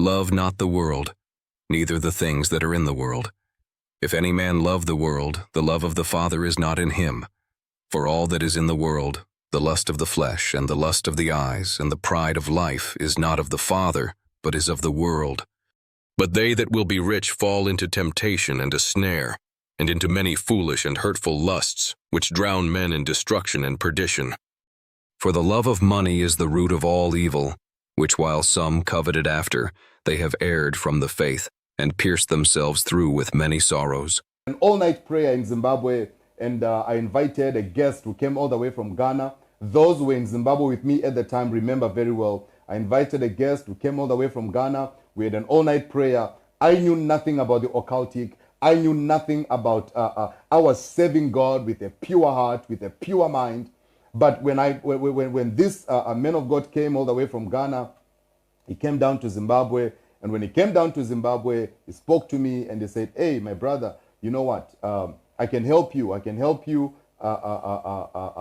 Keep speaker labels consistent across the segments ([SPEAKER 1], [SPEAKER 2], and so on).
[SPEAKER 1] Love not the world, neither the things that are in the world. If any man love the world, the love of the Father is not in him. For all that is in the world, the lust of the flesh, and the lust of the eyes, and the pride of life, is not of the Father, but is of the world. But they that will be rich fall into temptation and a snare, and into many foolish and hurtful lusts, which drown men in destruction and perdition. For the love of money is the root of all evil, which while some coveted after, they have erred from the faith, and pierced themselves through with many sorrows.
[SPEAKER 2] An all-night prayer in Zimbabwe, and I invited a guest who came all the way from Ghana. Those who were in Zimbabwe with me at the time remember very well. I invited a guest who came all the way from Ghana. We had an all-night prayer. I knew nothing about the occultic. I knew nothing about, I was serving God with a pure heart, with a pure mind. But when this man of God came all the way from Ghana, he came down to Zimbabwe. And when he came down to Zimbabwe, he spoke to me and he said, hey, my brother, you know what? I can help you. I can help you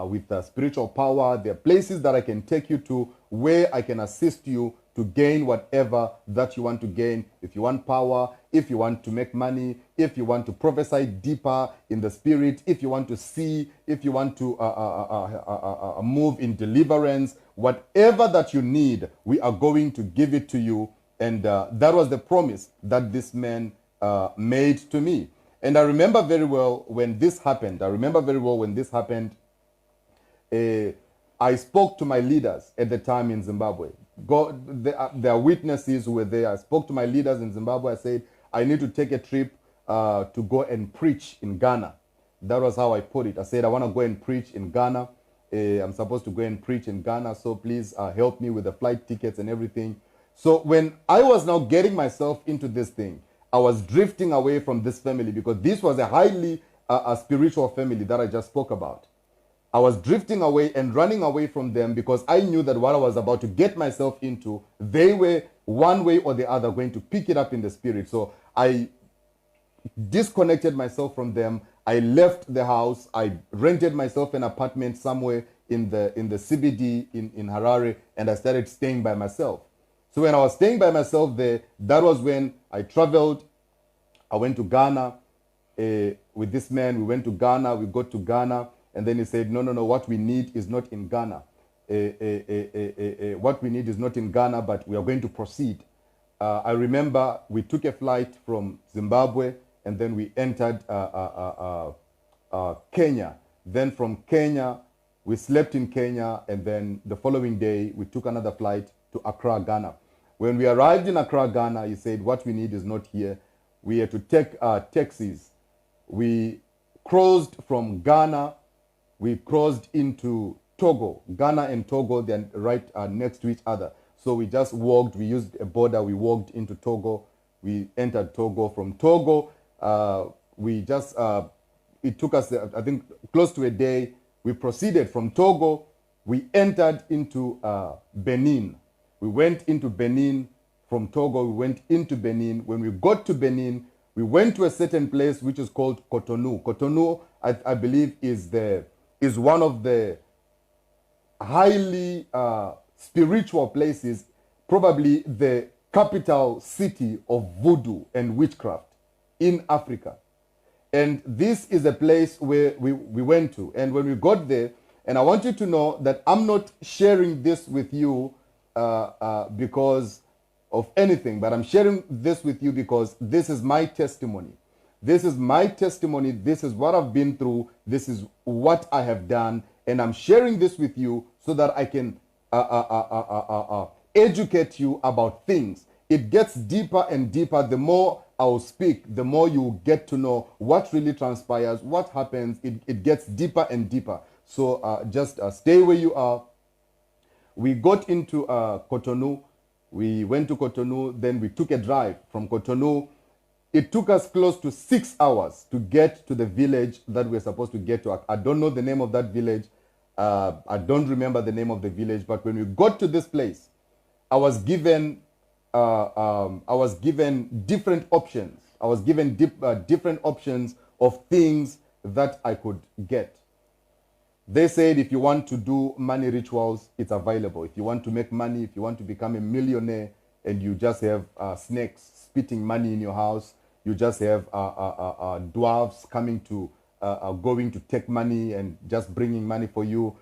[SPEAKER 2] with spiritual power. There are places that I can take you to where I can assist you to gain whatever that you want to gain. If you want power, if you want to make money, if you want to prophesy deeper in the spirit, if you want to see, if you want to move in deliverance, whatever that you need, we are going to give it to you. And that was the promise that this man made to me. And I remember very well when this happened. I spoke to my leaders at the time in Zimbabwe. There are witnesses who were there. I spoke to my leaders in Zimbabwe. I said, I need to take a trip to go and preach in Ghana. That was how I put it. I said, I want to go and preach in Ghana. I'm supposed to go and preach in Ghana, so please help me with the flight tickets and everything. So when I was now getting myself into this thing, I was drifting away from this family because this was a highly spiritual family that I just spoke about. I was drifting away and running away from them because I knew that what I was about to get myself into, they were one way or the other going to pick it up in the spirit. So I disconnected myself from them. I left the house. I rented myself an apartment somewhere in the CBD in Harare, and I started staying by myself. So when I was staying by myself there, that was when I traveled. I went to Ghana with this man. We went to Ghana. We got to Ghana. And then he said, no, what we need is not in Ghana. What we need is not in Ghana, but we are going to proceed. I remember we took a flight from Zimbabwe, and then we entered Kenya. Then from Kenya, we slept in Kenya, and then the following day, we took another flight to Accra, Ghana. When we arrived in Accra, Ghana, he said, what we need is not here. We had to take taxis. We crossed from Ghana. We crossed into Togo. Ghana and Togo, they're right next to each other. So we just walked. We used a border. We walked into Togo. We entered Togo. From Togo, it took us, I think, close to a day. We proceeded from Togo. We entered into Benin. We went into Benin. From Togo, we went into Benin. When we got to Benin, we went to a certain place which is called Cotonou. Cotonou, I believe, is one of the highly spiritual places, probably the capital city of voodoo and witchcraft in Africa. And this is a place where we went to. And when we got there, and I want you to know that I'm not sharing this with you because of anything, but I'm sharing this with you because this is my testimony. This is my testimony. This is what I've been through. This is what I have done. And I'm sharing this with you so that I can educate you about things. It gets deeper and deeper. The more I'll speak, the more you get to know what really transpires, what happens. It gets deeper and deeper. So just stay where you are. We got into Cotonou. We went to Cotonou. Then we took a drive from Cotonou. It took us close to 6 hours to get to the village that we're supposed to get to. I don't know the name of that village. I don't remember the name of the village. But when we got to this place, I was given different options. I was given different options of things that I could get. They said if you want to do money rituals, it's available. If you want to make money, if you want to become a millionaire, and you just have snakes spitting money in your house. You just have dwarves coming to, going to take money and just bringing money for you.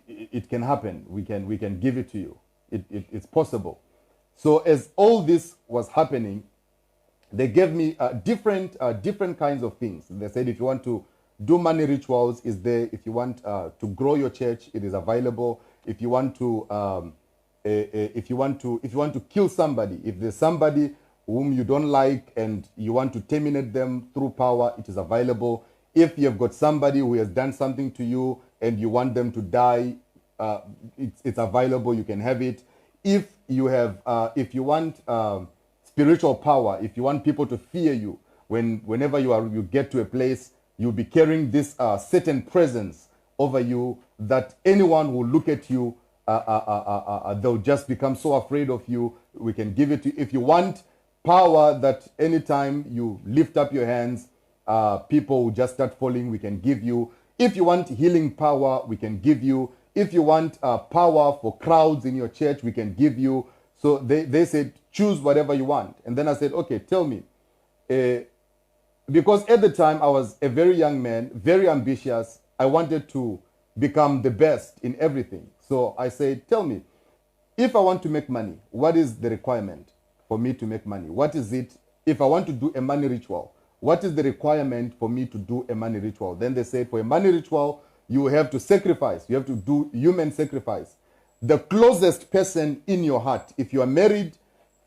[SPEAKER 2] It can happen. We can give it to you. It's possible. So as all this was happening, they gave me different kinds of things. They said, if you want to do money rituals, is there. If you want to grow your church, it is available. If you want to if you want to kill somebody, if there's somebody whom you don't like and you want to terminate them through power, it is available. If you've got somebody who has done something to you and you want them to die, it's available. You can have it. If you have, if you want spiritual power, if you want people to fear you, whenever you get to a place, you'll be carrying this certain presence over you that anyone who look at you, they'll just become so afraid of you. We can give it to you. If you want power that anytime you lift up your hands, people will just start falling, we can give you. If you want healing power, we can give you. If you want power for crowds in your church, we can give you. So they said, choose whatever you want. And then I said, okay, tell me. Because at the time, I was a very young man, very ambitious. I wanted to become the best in everything. So I said, tell me, if I want to make money, what is the requirement for me to make money? What is it? If I want to do a money ritual, what is the requirement for me to do a money ritual? Then they said, for a money ritual, you have to sacrifice. You have to do human sacrifice. The closest person in your heart, if you are married,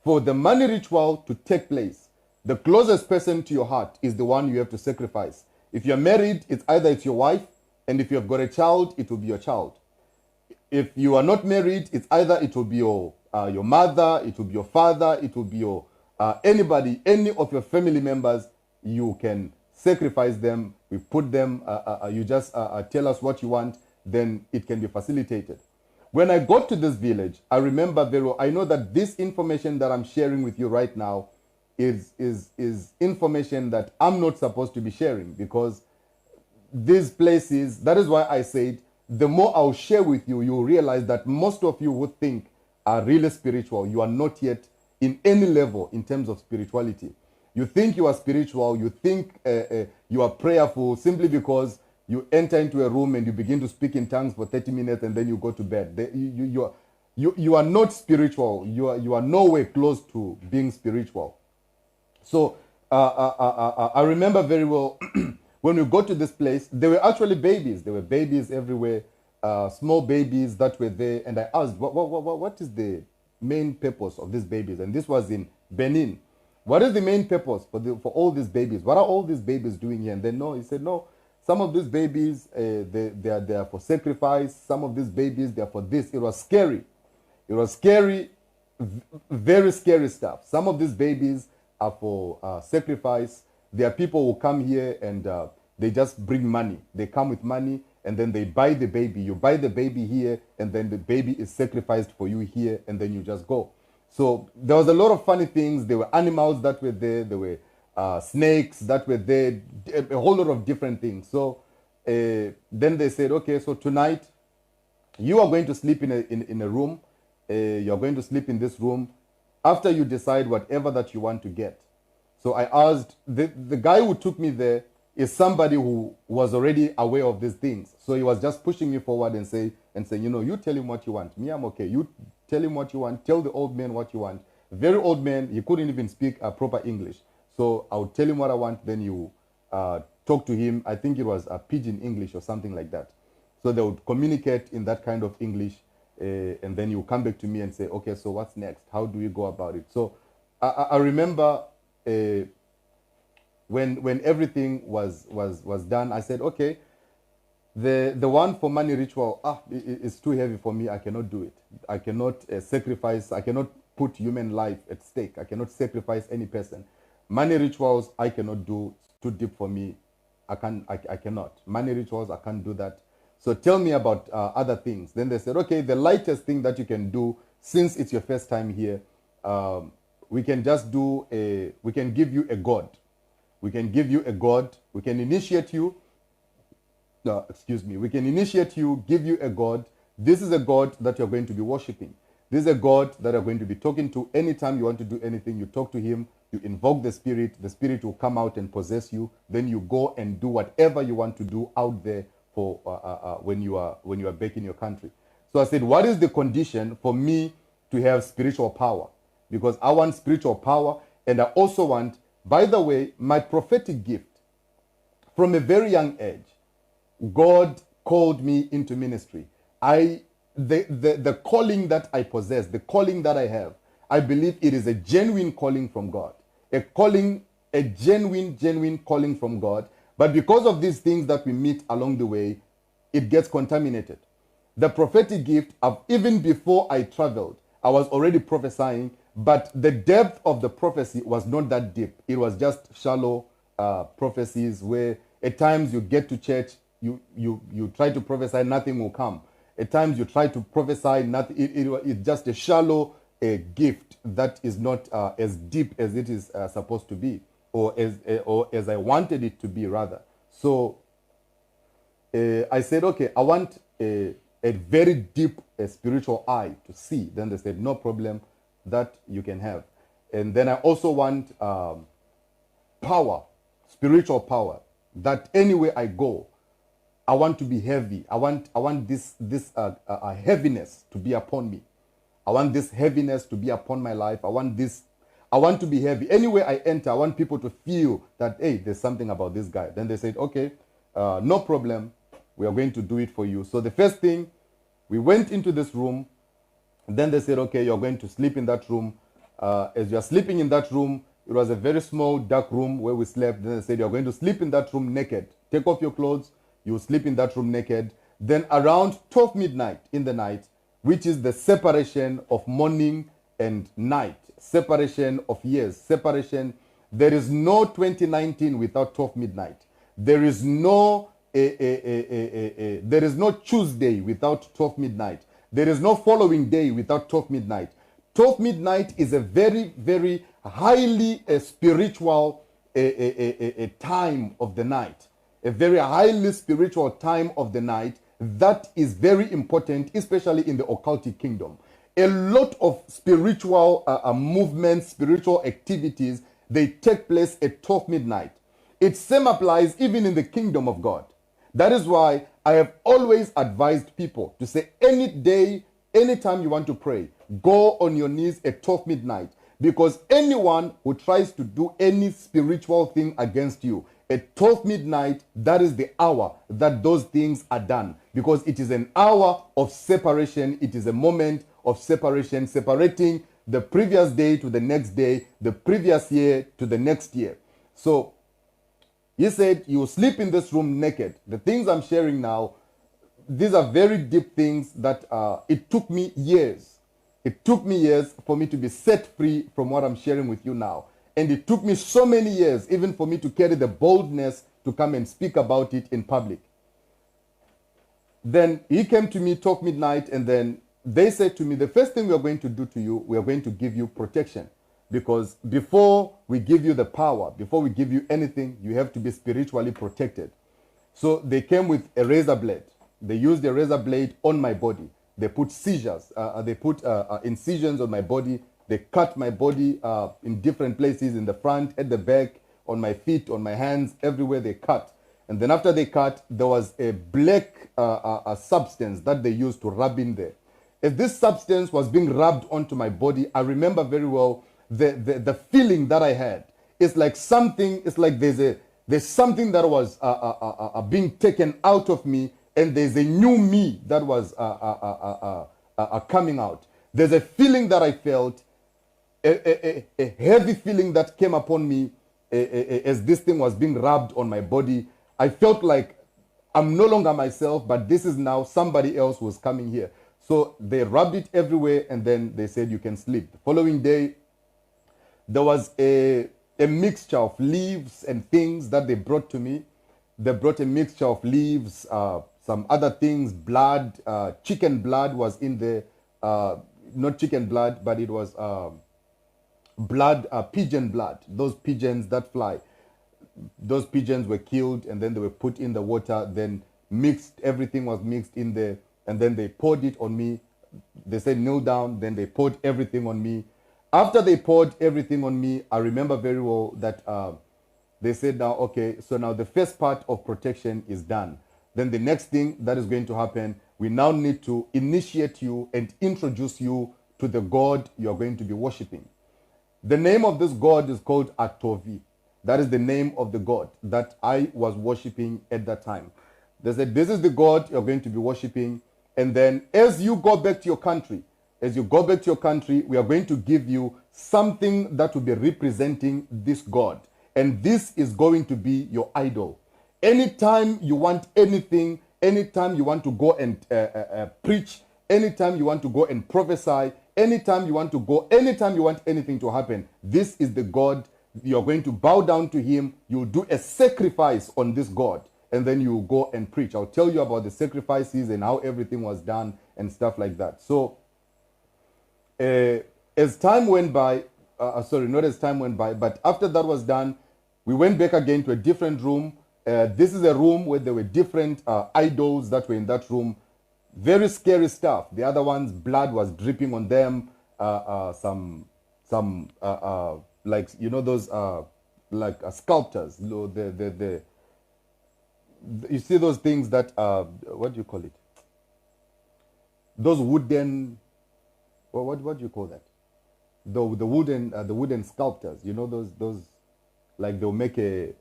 [SPEAKER 2] for the money ritual to take place, the closest person to your heart is the one you have to sacrifice. If you're married, it's your wife, and if you have got a child, it will be your child. If you are not married, it will be your mother, it will be your father, it will be your anybody, any of your family members. You can sacrifice them. We put them. You just tell us what you want, then it can be facilitated. When I got to this village, I remember very well. I know that this information that I'm sharing with you right now is information that I'm not supposed to be sharing, because these places, that is why I said, the more I'll share with you, you'll realize that most of you would think are really spiritual. You are not yet in any level in terms of spirituality. You think you are spiritual, you think you are prayerful simply because you enter into a room and you begin to speak in tongues for 30 minutes and then you go to bed. You are not spiritual. You are nowhere close to being spiritual. So I remember very well when we got to this place, there were actually babies. There were babies everywhere, small babies that were there. And I asked, what is the main purpose of these babies? And this was in Benin. What is the main purpose for all these babies? What are all these babies doing here? And then he said, no, some of these babies, they are for sacrifice. Some of these babies, they are for this. It was scary. It was scary, very scary stuff. Some of these babies are for sacrifice. There are people who come here and they just bring money. They come with money and then they buy the baby. You buy the baby here and then the baby is sacrificed for you here and then you just go. So there was a lot of funny things. There were animals that were there. There were snakes that were there. A whole lot of different things. So then they said, okay, so tonight you are going to sleep in a room. You are going to sleep in this room after you decide whatever that you want to get. So I asked, the guy who took me there is somebody who was already aware of these things. So he was just pushing me forward and saying, you tell him what you want. Me, I'm okay. You tell him what you want. Tell the old man what you want. Very old man, he couldn't even speak proper English. So I would tell him what I want, then you talk to him. I think it was a pidgin English or something like that. So they would communicate in that kind of English, and then you come back to me and say, okay, so what's next? How do we go about it? So I remember when everything was done, I said, okay, the one for money ritual, it's too heavy for me. I cannot do it. I cannot sacrifice. I cannot put human life at stake. I cannot sacrifice any person. Money rituals, I cannot do. It's too deep for me. I cannot. Money rituals, I can't do that. So tell me about other things. Then they said, okay, the lightest thing that you can do, since it's your first time here, we can just do we can give you a god. We can give you a god. We can initiate you. No, excuse me. We can initiate you, give you a god. This is a god that you're going to be worshiping. This is a God that you're going to be talking to. Anytime you want to do anything, you talk to him, you invoke the Spirit will come out and possess you. Then you go and do whatever you want to do out there for when you are back in your country. So I said, what is the condition for me to have spiritual power? Because I want spiritual power, and I also want, by the way, my prophetic gift. From a very young age, God called me into ministry. The calling that I possess, the calling that I have, I believe it is a genuine calling from God. A genuine calling from God. But because of these things that we meet along the way, it gets contaminated. The prophetic gift, even before I traveled, I was already prophesying, but the depth of the prophecy was not that deep. It was just shallow prophecies where at times you get to church, you try to prophesy, nothing will come. At times you try to prophesy, nothing. It's just a shallow gift that is not as deep as it is supposed to be, or as I wanted it to be, rather. So I said, okay, I want a very deep spiritual eye to see. Then they said, no problem, that you can have. And then I also want power, spiritual power, that anywhere I go, I want to be heavy. I want this heaviness to be upon me. I want this heaviness to be upon my life. I want to be heavy. Anywhere I enter, I want people to feel that, hey, there's something about this guy. Then they said, okay, no problem. We are going to do it for you. So the first thing, we went into this room. Then they said, okay, you're going to sleep in that room. As you're sleeping in that room, it was a very small, dark room where we slept. Then they said, you're going to sleep in that room naked. Take off your clothes. You sleep in that room naked. Then around 12 midnight in the night, which is the separation of morning and night, separation of years, separation. There is no 2019 without 12 midnight. There is no there is no Tuesday without 12 midnight. There is no following day without 12 midnight. 12 midnight is a very, very highly spiritual time of the night. A very highly spiritual time of the night that is very important, especially in the occultic kingdom. A lot of spiritual movements, spiritual activities, they take place at 12 midnight. It same applies even in the kingdom of God. That is why I have always advised people to say any day, anytime you want to pray, go on your knees at 12 midnight. Because anyone who tries to do any spiritual thing against you, at 12 midnight, that is the hour that those things are done. Because it is an hour of separation. It is a moment of separation, separating the previous day to the next day, the previous year to the next year. So he said, you sleep in this room naked. The things I'm sharing now, these are very deep things that it took me years. It took me years for me to be set free from what I'm sharing with you now. And it took me so many years even for me to carry the boldness to come and speak about it in public. Then he came to me, 12 midnight, and then they said to me, the first thing we are going to do to you, we are going to give you protection. Because before we give you the power, before we give you anything, you have to be spiritually protected. So they came with a razor blade. They used a razor blade on my body. They put seizures. They put incisions on my body. They cut my body in different places, in the front, at the back, on my feet, on my hands, everywhere they cut. And then after they cut, there was a black substance that they used to rub in there. As this substance was being rubbed onto my body, I remember very well the feeling that I had. It's like something, it's like there's something that was being taken out of me, and there's a new me that was coming out. There's a feeling that I felt, a heavy feeling that came upon me as this thing was being rubbed on my body. I felt like I'm no longer myself, but this is now somebody else who was coming here. So they rubbed it everywhere, and then they said you can sleep. The following day, there was a mixture of leaves and things that they brought to me. They brought a mixture of leaves, some other things, blood, chicken blood was in there. Not chicken blood, but it was blood, pigeon blood. Those pigeons that fly. Those pigeons were killed, and then they were put in the water, then mixed, everything was mixed in there, and then they poured it on me. they said kneel down, then they poured everything on me. After they poured everything on me, I remember very well that they said, now, okay, so now the first part of protection is done. Then the next thing that is going to happen, we now need to initiate you and introduce you to the God you are going to be worshiping. The name of this God is called Atovi. That is the name of the God that I was worshiping at that time. They said, this is the God you're going to be worshiping. And then as you go back to your country, we are going to give you something that will be representing this God. And this is going to be your idol. Anytime you want anything, anytime you want to go and preach, anytime you want to go and prophesy, anytime you want anything to happen, this is the God. You're going to bow down to him. You'll do a sacrifice on this God. And then you go and preach. I'll tell you about the sacrifices and how everything was done and stuff like that. So as time went by, not as time went by, but after that was done, we went back again to a different room. This is a room where there were different idols that were in that room. Very scary stuff. The other ones, blood was dripping on them. Like, you know, those like sculptors. You see those things that what do you call it? Those wooden. Well, what do you call that? The wooden sculptors. You know those like they'll make a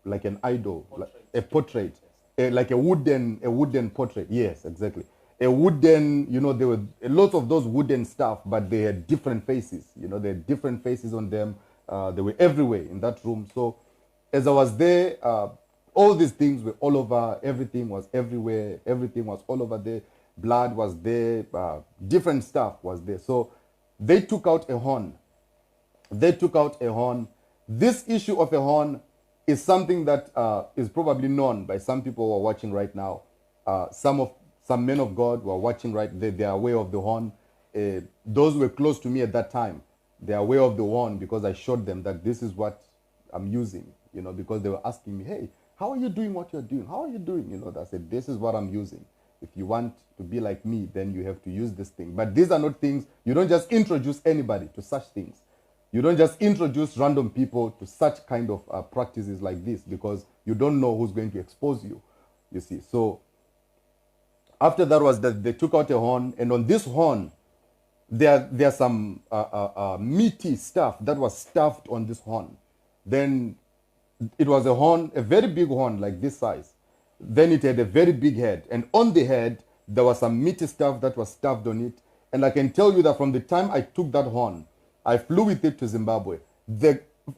[SPEAKER 2] like an idol, like a portrait, like a wooden portrait. Yes, exactly. A wooden, you know, there were a lot of those wooden stuff, but they had different faces. You know, they had different faces on them. They were everywhere in that room. So as I was there, all these things were all over. Everything was everywhere. Everything was all over there. Blood was there. Different stuff was there. So they took out a horn. This issue of a horn is something that is probably known by some people who are watching right now. Some men of God who are watching right there, they are aware of the horn. Those who were close to me at that time, they are aware of the horn because I showed them that this is what I'm using, you know, because they were asking me, hey, how are you doing what you're doing? How are you doing? You know, I said, this is what I'm using. If you want to be like me, then you have to use this thing. But these are not things, you don't just introduce anybody to such things. You don't just introduce random people to such kind of practices like this because you don't know who's going to expose you, you see. So after that was that they took out a horn, and on this horn, there's some meaty stuff that was stuffed on this horn. Then it was a horn, a very big horn like this size. Then it had a very big head, and on the head there was some meaty stuff that was stuffed on it. And I can tell you that from the time I took that horn, I flew with it to Zimbabwe.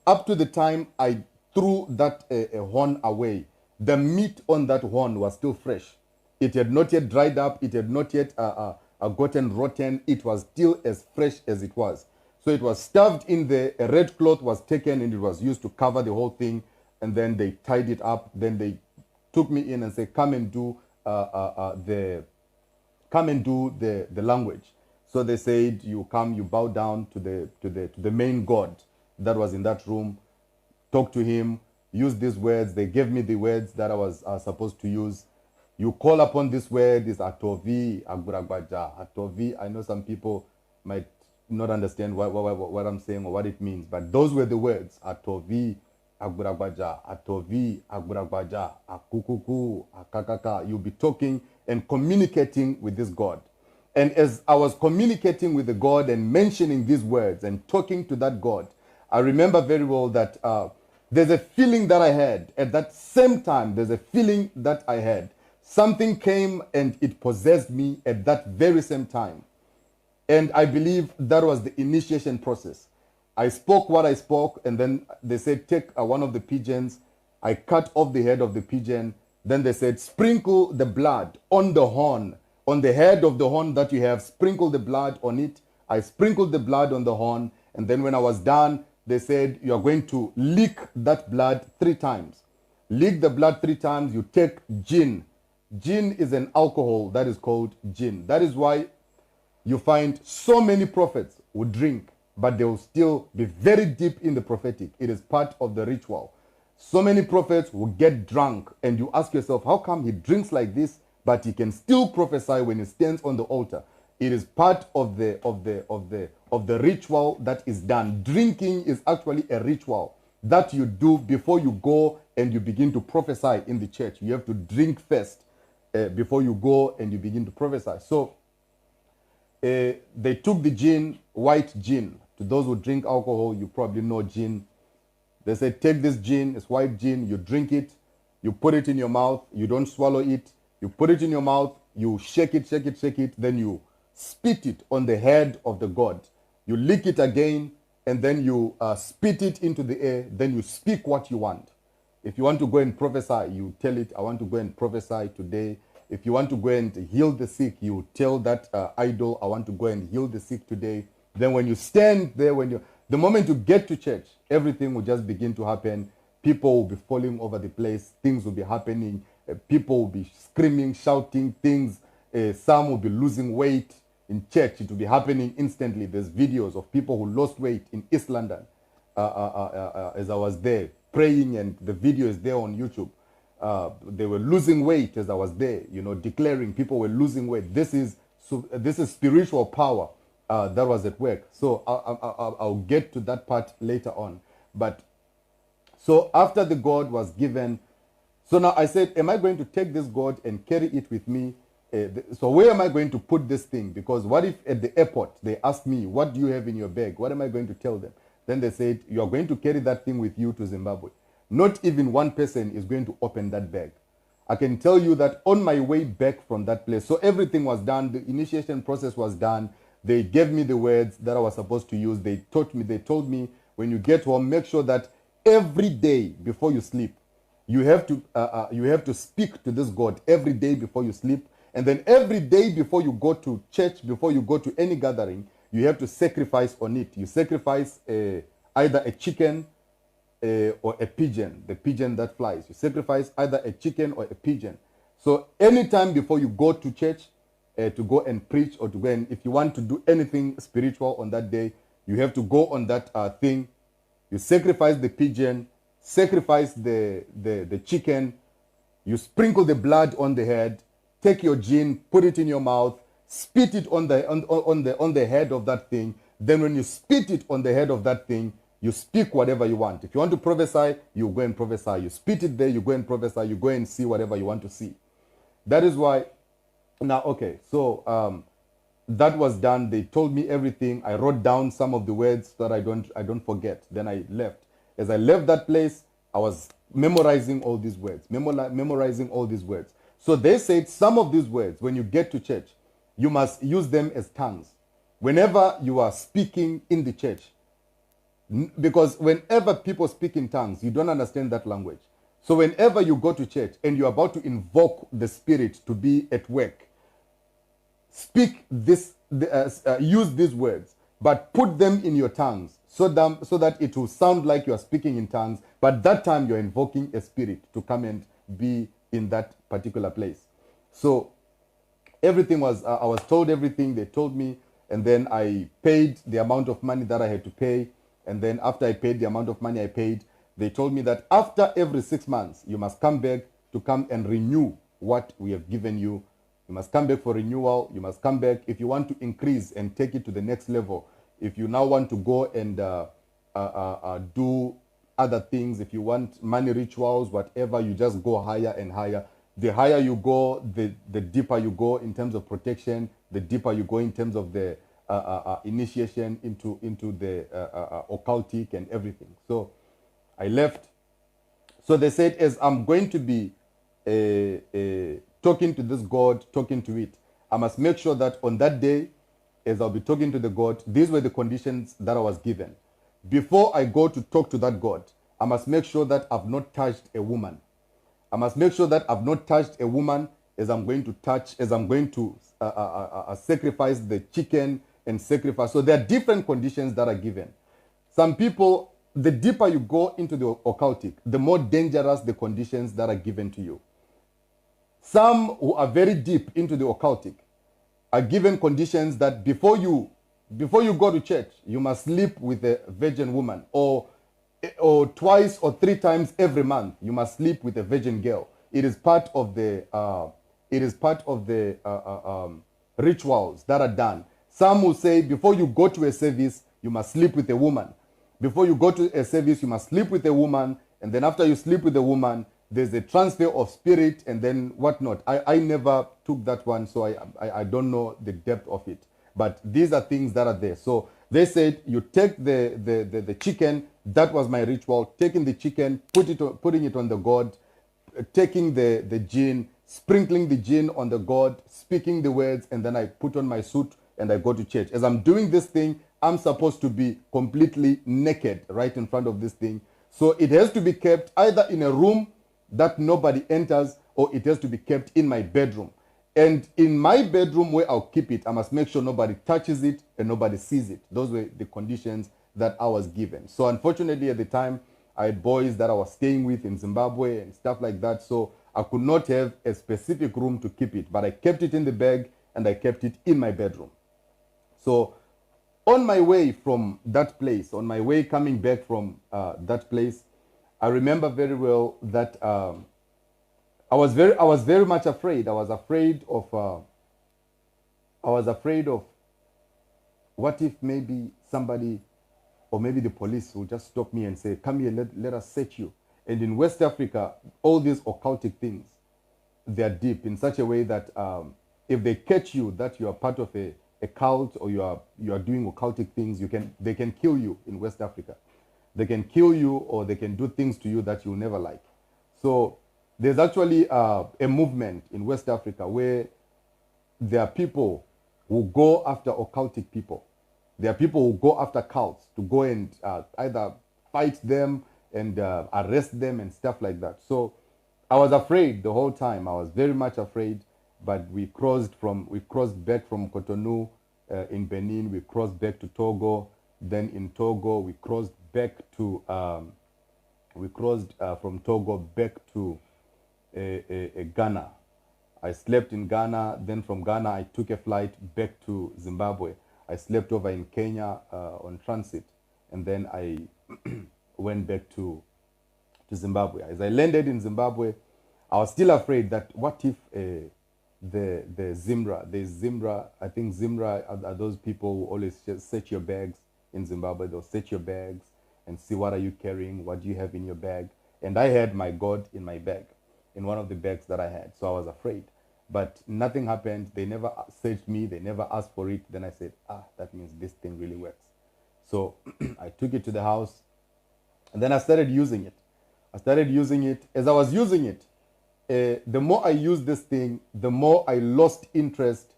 [SPEAKER 2] Up to the time I threw that horn away, the meat on that horn was still fresh. It had not yet dried up. It had not yet gotten rotten. It was still as fresh as it was. So it was stuffed in there. A red cloth was taken and it was used to cover the whole thing. And then they tied it up. Then they took me in and said, come and do the language. So they said, you come, you bow down to the main God that was in that room, talk to him, use these words. They gave me the words that I was supposed to use. You call upon this word, is Atovi, Agburagbaja. Atovi, I know some people might not understand what I'm saying or what it means, but those were the words. Atovi, Agburagbaja. Atovi, Agburagbaja. Akukuku, Akakaka. You'll be talking and communicating with this God. And as I was communicating with the God and mentioning these words and talking to that God, I remember very well that there's a feeling that I had. At that same time, there's a feeling that I had. Something came and it possessed me at that very same time. And I believe that was the initiation process. I spoke what I spoke, and then they said, take one of the pigeons. I cut off the head of the pigeon. Then they said, sprinkle the blood on the horn, on the head of the horn that you have, sprinkle the blood on it. I sprinkled the blood on the horn. And then when I was done, they said, you are going to lick that blood 3 times. Lick the blood 3 times. You take gin. Gin is an alcohol that is called gin. That is why you find so many prophets who drink, but they will still be very deep in the prophetic. It is part of the ritual. So many prophets will get drunk, and you ask yourself, how come he drinks like this, but he can still prophesy when he stands on the altar. It is part of the ritual that is done. Drinking is actually a ritual that you do before you go and you begin to prophesy in the church. You have to drink first before you go and you begin to prophesy. So they took the gin, white gin. To those who drink alcohol, you probably know gin. They said, take this gin, it's white gin, you drink it, you put it in your mouth, you don't swallow it, you put it in your mouth, you shake it, shake it, shake it, then you spit it on the head of the god. You lick it again, and then you spit it into the air, then you speak what you want. If you want to go and prophesy, you tell it, I want to go and prophesy today. If you want to go and heal the sick, you tell that idol, I want to go and heal the sick today. Then when you stand there, the moment you get to church, everything will just begin to happen. People will be falling over the place. Things will be happening. People will be screaming, shouting things. Some will be losing weight in church. It will be happening instantly. There's videos of people who lost weight in East London as I was there praying, and the video is there on YouTube. They were losing weight as I was there, declaring people were losing weight. This is spiritual power that was at work. So I'll get to that part later on. But so after the God was given, so now I said, am I going to take this God and carry it with me? So where am I going to put this thing? Because what if at the airport they ask me, what do you have in your bag? What am I going to tell them? Then they said, you are going to carry that thing with you to Zimbabwe. Not even one person is going to open that bag. I can tell you that on my way back from that place, so everything was done, the initiation process was done. They gave me the words that I was supposed to use. They told me, when you get home, make sure that every day before you sleep, you have to speak to this God every day before you sleep. And then every day before you go to church, before you go to any gathering, you have to sacrifice on it. You sacrifice either a chicken or a pigeon, the pigeon that flies. You sacrifice either a chicken or a pigeon. So anytime before you go to church, to go and preach, or to go and, if you want to do anything spiritual on that day, you have to go on that thing. You sacrifice the pigeon, sacrifice the chicken, you sprinkle the blood on the head, take your gin, put it in your mouth, spit it on the head of that thing. Then when you spit it on the head of that thing, you speak whatever you want. If you want to prophesy, you go and prophesy. You spit it there, you go and prophesy. You go and see whatever you want to see. That is why. Now, okay, so that was done. They told me everything. I wrote down some of the words so that I don't forget. Then I left. As I left that place, I was memorizing all these words, memorizing all these words. So they said some of these words, when you get to church, you must use them as tongues. Whenever you are speaking in the church, because whenever people speak in tongues, you don't understand that language. So whenever you go to church and you're about to invoke the Spirit to be at work, speak this, use these words, but put them in your tongues so that it will sound like you are speaking in tongues, but that time you're invoking a spirit to come and be in that particular place. So everything was, I was told everything, they told me, and then I paid the amount of money that I had to pay. And then after I paid the amount of money I paid, they told me that after every 6 months, you must come back to come and renew what we have given you. You must come back for renewal. You must come back if you want to increase and take it to the next level. If you now want to go and do other things, if you want money rituals, whatever, you just go higher and higher. The higher you go, the deeper you go in terms of protection, the deeper you go in terms of the initiation into the occultic and everything. So I left. So they said, as I'm going to be talking to this God, talking to it, I must make sure that on that day, as I'll be talking to the God, these were the conditions that I was given. Before I go to talk to that God, I must make sure that I've not touched a woman. I must make sure that I've not touched a woman as I'm going to sacrifice the chicken and sacrifice. So there are different conditions that are given. Some people, the deeper you go into the occultic, the more dangerous the conditions that are given to you. Some who are very deep into the occultic are given conditions that before you go to church, you must sleep with a virgin woman, or twice or 3 times every month, you must sleep with a virgin girl. It is part of the It is part of the rituals that are done. Some will say before you go to a service, you must sleep with a woman. Before you go to a service, you must sleep with a woman. And then after you sleep with a woman, there's a transfer of spirit and then whatnot. I never took that one, so I don't know the depth of it. But these are things that are there. So they said you take the chicken. That was my ritual. Taking the chicken, putting it on the god, taking the gin, sprinkling the gin on the god, speaking the words, and then I put on my suit and I go to church. As I'm doing this thing, I'm supposed to be completely naked right in front of this thing. So it has to be kept either in a room that nobody enters, or it has to be kept in my bedroom. And in my bedroom where I'll keep it, I must make sure nobody touches it and nobody sees it. Those were the conditions that I was given. So unfortunately at the time, I had boys that I was staying with in Zimbabwe and stuff like that. So I could not have a specific room to keep it, but I kept it in the bag and I kept it in my bedroom. So on my way from that place, on my way coming back from that place, I remember very well that I was very much afraid. I was afraid of what if maybe somebody or maybe the police will just stop me and say, come here, let us search you. And in West Africa, all these occultic things, they are deep in such a way that if they catch you that you are part of a cult or you are doing occultic things, they can kill you in West Africa. They can kill you or they can do things to you that you'll never like. So there's actually a movement in West Africa where there are people who go after occultic people. There are people who go after cults to go and either fight them and arrest them and stuff like that. So I was afraid the whole time. I was very much afraid. But we crossed back from Cotonou in Benin. We crossed back to Togo. Then in Togo, we crossed back to from Togo back to Ghana. I slept in Ghana. Then from Ghana, I took a flight back to Zimbabwe. I slept over in Kenya on transit, and then I went back to Zimbabwe. As I landed in Zimbabwe, I was still afraid that what if the Zimra, I think Zimra are those people who always just search your bags in Zimbabwe. They'll search your bags and see what are you carrying, what do you have in your bag. And I had my God in my bag, in one of the bags that I had. So I was afraid. But nothing happened. They never searched me. They never asked for it. Then I said, that means this thing really works. So I took it to the house, and then I started using it. As I was using it, the more I used this thing, the more I lost interest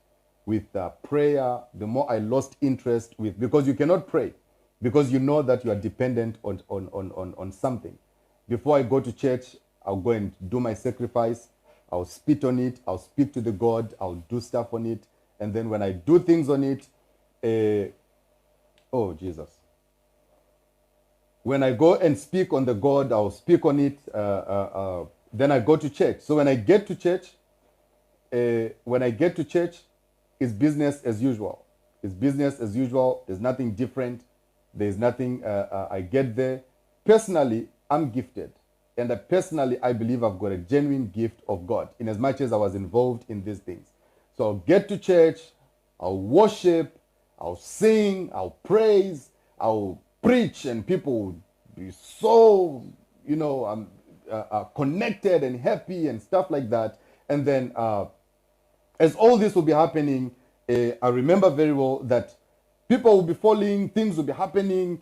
[SPEAKER 2] with prayer, the more I lost interest with, because you cannot pray, because you know that you are dependent on something. Before I go to church, I'll go and do my sacrifice. I'll spit on it. I'll speak to the God. I'll do stuff on it. And then when I do things on it, oh, Jesus. When I go and speak on the God, I'll speak on it. Then I go to church. So when I get to church, it's business as usual. It's business as usual. There's nothing different. There's nothing. I get there. Personally, I'm gifted. And personally, I believe I've got a genuine gift of God, in as much as I was involved in these things. So I'll get to church, I'll worship, I'll sing, I'll praise, I'll preach, and people will be so, connected and happy and stuff like that. And then as all this will be happening, I remember very well that people will be falling, things will be happening.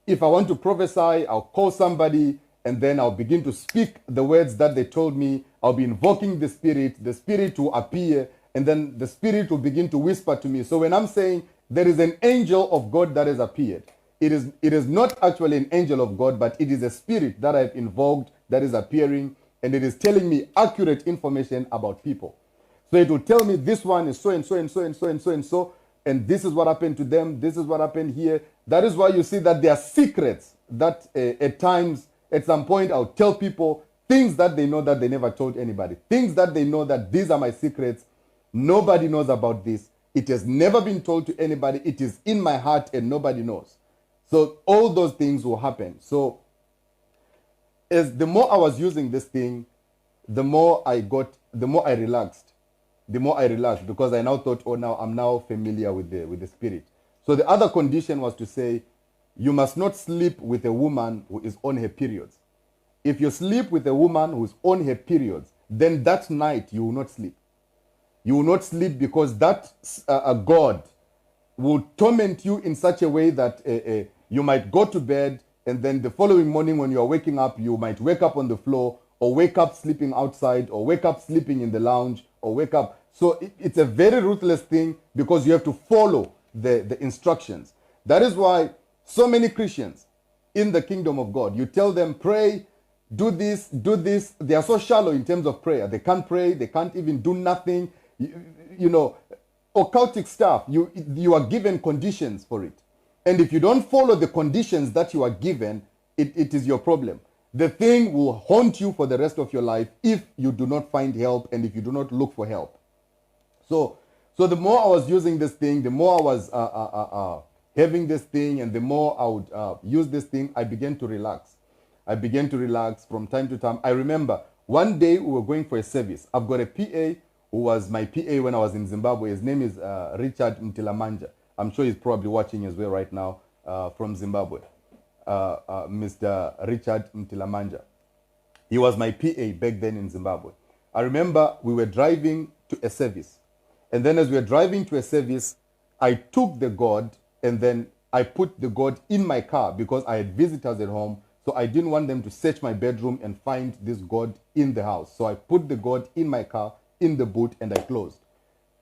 [SPEAKER 2] If I want to prophesy, I'll call somebody and then I'll begin to speak the words that they told me. I'll be invoking the Spirit will appear, and then the Spirit will begin to whisper to me. So when I'm saying there is an angel of God that has appeared, it is not actually an angel of God, but it is a spirit that I've invoked that is appearing, and it is telling me accurate information about people. So it will tell me this one is so and so and so and so and so and so, and this is what happened to them, this is what happened here. That is why you see that there are secrets that at times, at some point, I'll tell people things that they know that they never told anybody. Things that they know that these are my secrets. Nobody knows about this. It has never been told to anybody. It is in my heart and nobody knows. So all those things will happen. So as the more I was using this thing, the more I relaxed. The more I relaxed, because I now thought, oh, now I'm now familiar with the spirit. So the other condition was to say, you must not sleep with a woman who is on her periods. If you sleep with a woman who's on her periods, then that night you will not sleep. You will not sleep, because that God will torment you in such a way that you might go to bed, and then the following morning when you are waking up, you might wake up on the floor, or wake up sleeping outside, or wake up sleeping in the lounge, or wake up. So it's a very ruthless thing, because you have to follow the instructions. That is why so many Christians in the kingdom of God, you tell them, pray, do this, do this. They are so shallow in terms of prayer. They can't pray. They can't even do nothing. You know, occultic stuff, you are given conditions for it. And if you don't follow the conditions that you are given, it is your problem. The thing will haunt you for the rest of your life if you do not find help and if you do not look for help. So the more I was using this thing, the more I was having this thing, and the more I would use this thing, I began to relax. I began to relax from time to time. I remember one day we were going for a service. I've got a PA who was my PA when I was in Zimbabwe. His name is Richard Mtilamanja. I'm sure he's probably watching as well right now from Zimbabwe. Mr. Richard Mtilamanja. He was my PA back then in Zimbabwe. I remember we were driving to a service. And then as we were driving to a service, I took the God, and then I put the God in my car, because I had visitors at home. So I didn't want them to search my bedroom and find this God in the house. So I put the God in my car, in the boot, and I closed.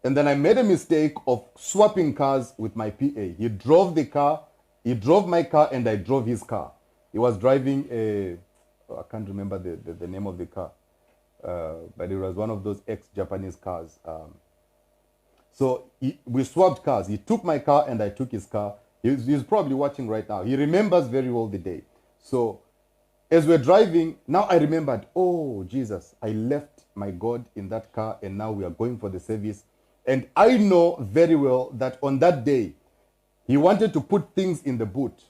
[SPEAKER 2] And then I made a mistake of swapping cars with my PA. He drove the car, he drove my car, and I drove his car. He was driving I can't remember the name of the car, but it was one of those ex-Japanese cars. So we swapped cars. He took my car and I took his car. He's probably watching right now. He remembers very well the day. So as we're driving, now I remembered, oh, Jesus, I left my God in that car, and now we are going for the service. And I know very well that on that day, he wanted to put things in the boot.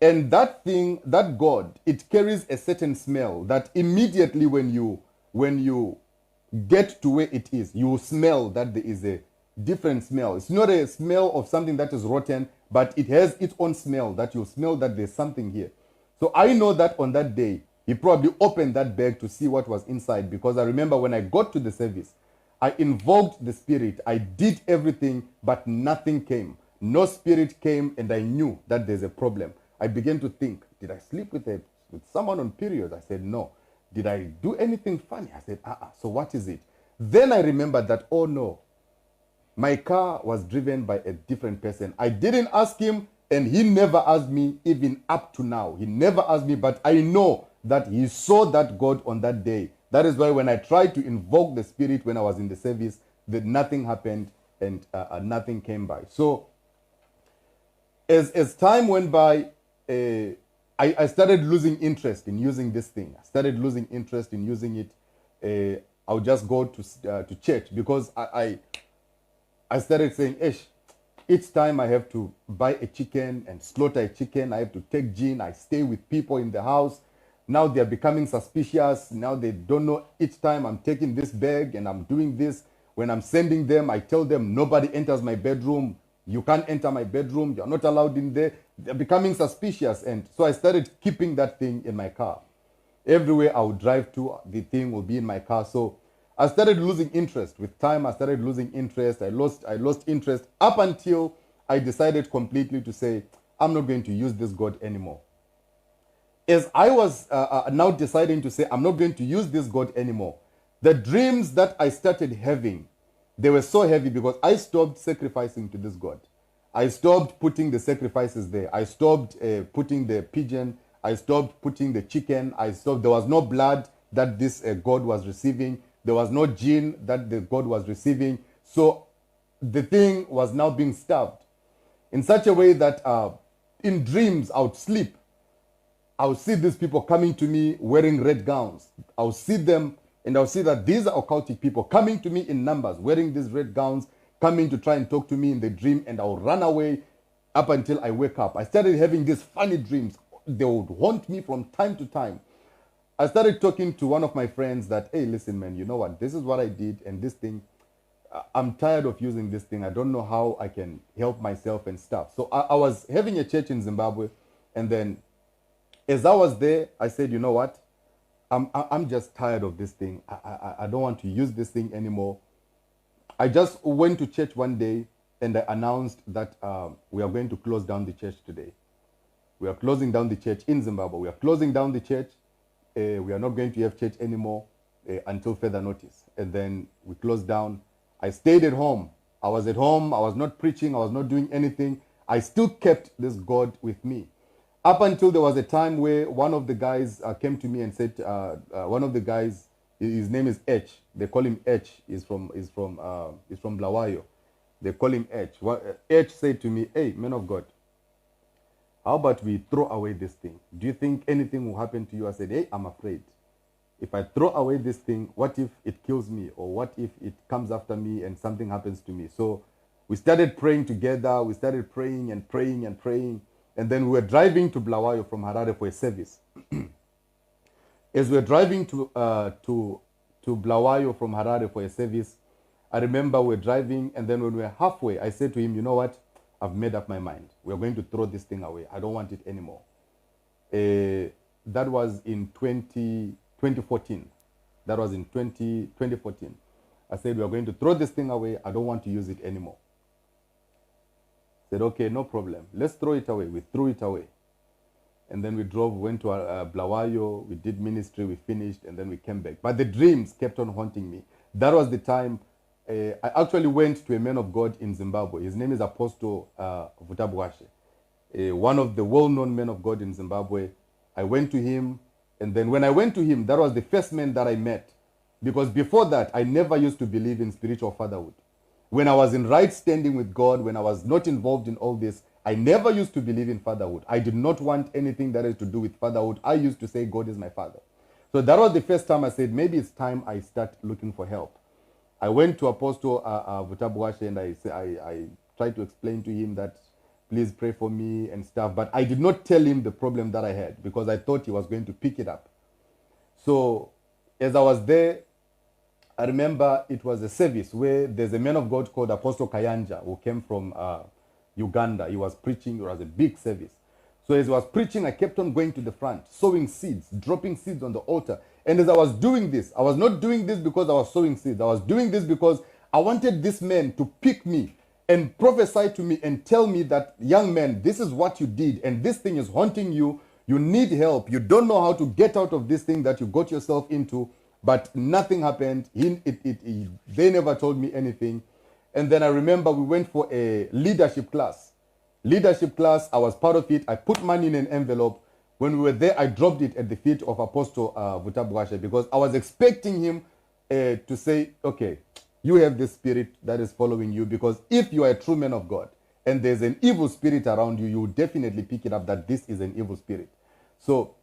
[SPEAKER 2] And that thing, that God, it carries a certain smell that immediately when you get to where it is, you will smell that there is a different smell. It's not a smell of something that is rotten, but it has its own smell that you smell that there's something here. So I know that on that day, he probably opened that bag to see what was inside, because I remember when I got to the service, I invoked the spirit. I did everything, but nothing came. No spirit came, and I knew that there's a problem. I began to think, did I sleep with someone on periods? I said, no. Did I do anything funny? I said, so what is it? Then I remembered that, oh no, my car was driven by a different person. I didn't ask him, and he never asked me, even up to now. He never asked me, but I know that he saw that God on that day. That is why when I tried to invoke the spirit when I was in the service, that nothing happened and nothing came by. So as time went by, I started losing interest in using this thing. I started losing interest in using it. I would just go to church, because I started saying, each time I have to buy a chicken and slaughter a chicken, I have to take gin, I stay with people in the house. Now they're becoming suspicious. Now they don't know, each time I'm taking this bag and I'm doing this. When I'm sending them, I tell them, nobody enters my bedroom. You can't enter my bedroom. You're not allowed in there. They're becoming suspicious. And so I started keeping that thing in my car. Everywhere I would drive to, the thing will be in my car. So I started losing interest. With time, I started losing interest. I lost interest up until I decided completely to say, I'm not going to use this God anymore. As I was now deciding to say, I'm not going to use this God anymore, the dreams that I started having, they were so heavy, because I stopped sacrificing to this God. I stopped putting the sacrifices there. I stopped putting the pigeon. I stopped putting the chicken. There was no blood that this God was receiving. There was no gin that the God was receiving. So the thing was now being starved in such a way that in dreams I would sleep. I would see these people coming to me wearing red gowns. I would see them, and I would see that these are occultic people coming to me in numbers, wearing these red gowns, coming to try and talk to me in the dream, and I would run away up until I wake up. I started having these funny dreams. They would haunt me from time to time. I started talking to one of my friends that, hey, listen, man, you know what? This is what I did, and this thing, I'm tired of using this thing. I don't know how I can help myself and stuff. So I was having a church in Zimbabwe, and then as I was there, I said, you know what? I'm just tired of this thing. I don't want to use this thing anymore. I just went to church one day and I announced that we are going to close down the church today. We are closing down the church in Zimbabwe. We are closing down the church. We are not going to have church anymore until further notice. And then we closed down. I stayed at home. I was at home. I was not preaching. I was not doing anything. I still kept this God with me. Up until there was a time where one of the guys came to me and said, one of the guys, his name is H. They call him H. He's from Blawayo. They call him H. H said to me, hey, man of God, how about we throw away this thing? Do you think anything will happen to you? I said, hey, I'm afraid. If I throw away this thing, what if it kills me? Or what if it comes after me and something happens to me? So we started praying together. We started praying and praying and praying. And then we were driving to Blawayo from Harare for a service. As we were driving to Blawayo from Harare for a service, I remember we were driving, and then when we were halfway, I said to him, you know what? I've made up my mind. We're going to throw this thing away. I don't want it anymore. That was in 2014. That was in 2014. I said, we're going to throw this thing away. I don't want to use it anymore. Said, okay, no problem. Let's throw it away. We threw it away. And then we drove, went to Blawayo. We did ministry. We finished, and then we came back. But the dreams kept on haunting me. That was the time I actually went to a man of God in Zimbabwe. His name is Apostle Vutabwashe, one of the well-known men of God in Zimbabwe. I went to him, and then when I went to him, that was the first man that I met. Because before that, I never used to believe in spiritual fatherhood. When I was in right standing with God, when I was not involved in all this, I never used to believe in fatherhood. I did not want anything that has to do with fatherhood. I used to say God is my father. So that was the first time I said, maybe it's time I start looking for help. I went to Apostle Vutabwashe, and I tried to explain to him that, please pray for me and stuff. But I did not tell him the problem that I had, because I thought he was going to pick it up. So as I was there, I remember it was a service where there's a man of God called Apostle Kayanja, who came from Uganda. He was preaching. It was a big service. So as I was preaching, I kept on going to the front, sowing seeds, dropping seeds on the altar. And as I was doing this, I was not doing this because I was sowing seeds. I was doing this because I wanted this man to pick me and prophesy to me and tell me that, young man, this is what you did, and this thing is haunting you. You need help. You don't know how to get out of this thing that you got yourself into. But nothing happened. They never told me anything. And then I remember we went for a leadership class. Leadership class, I was part of it. I put money in an envelope. When we were there, I dropped it at the feet of Apostle Vutabwashe, because I was expecting him to say, okay, you have this spirit that is following you, because if you are a true man of God and there's an evil spirit around you, you will definitely pick it up that this is an evil spirit. So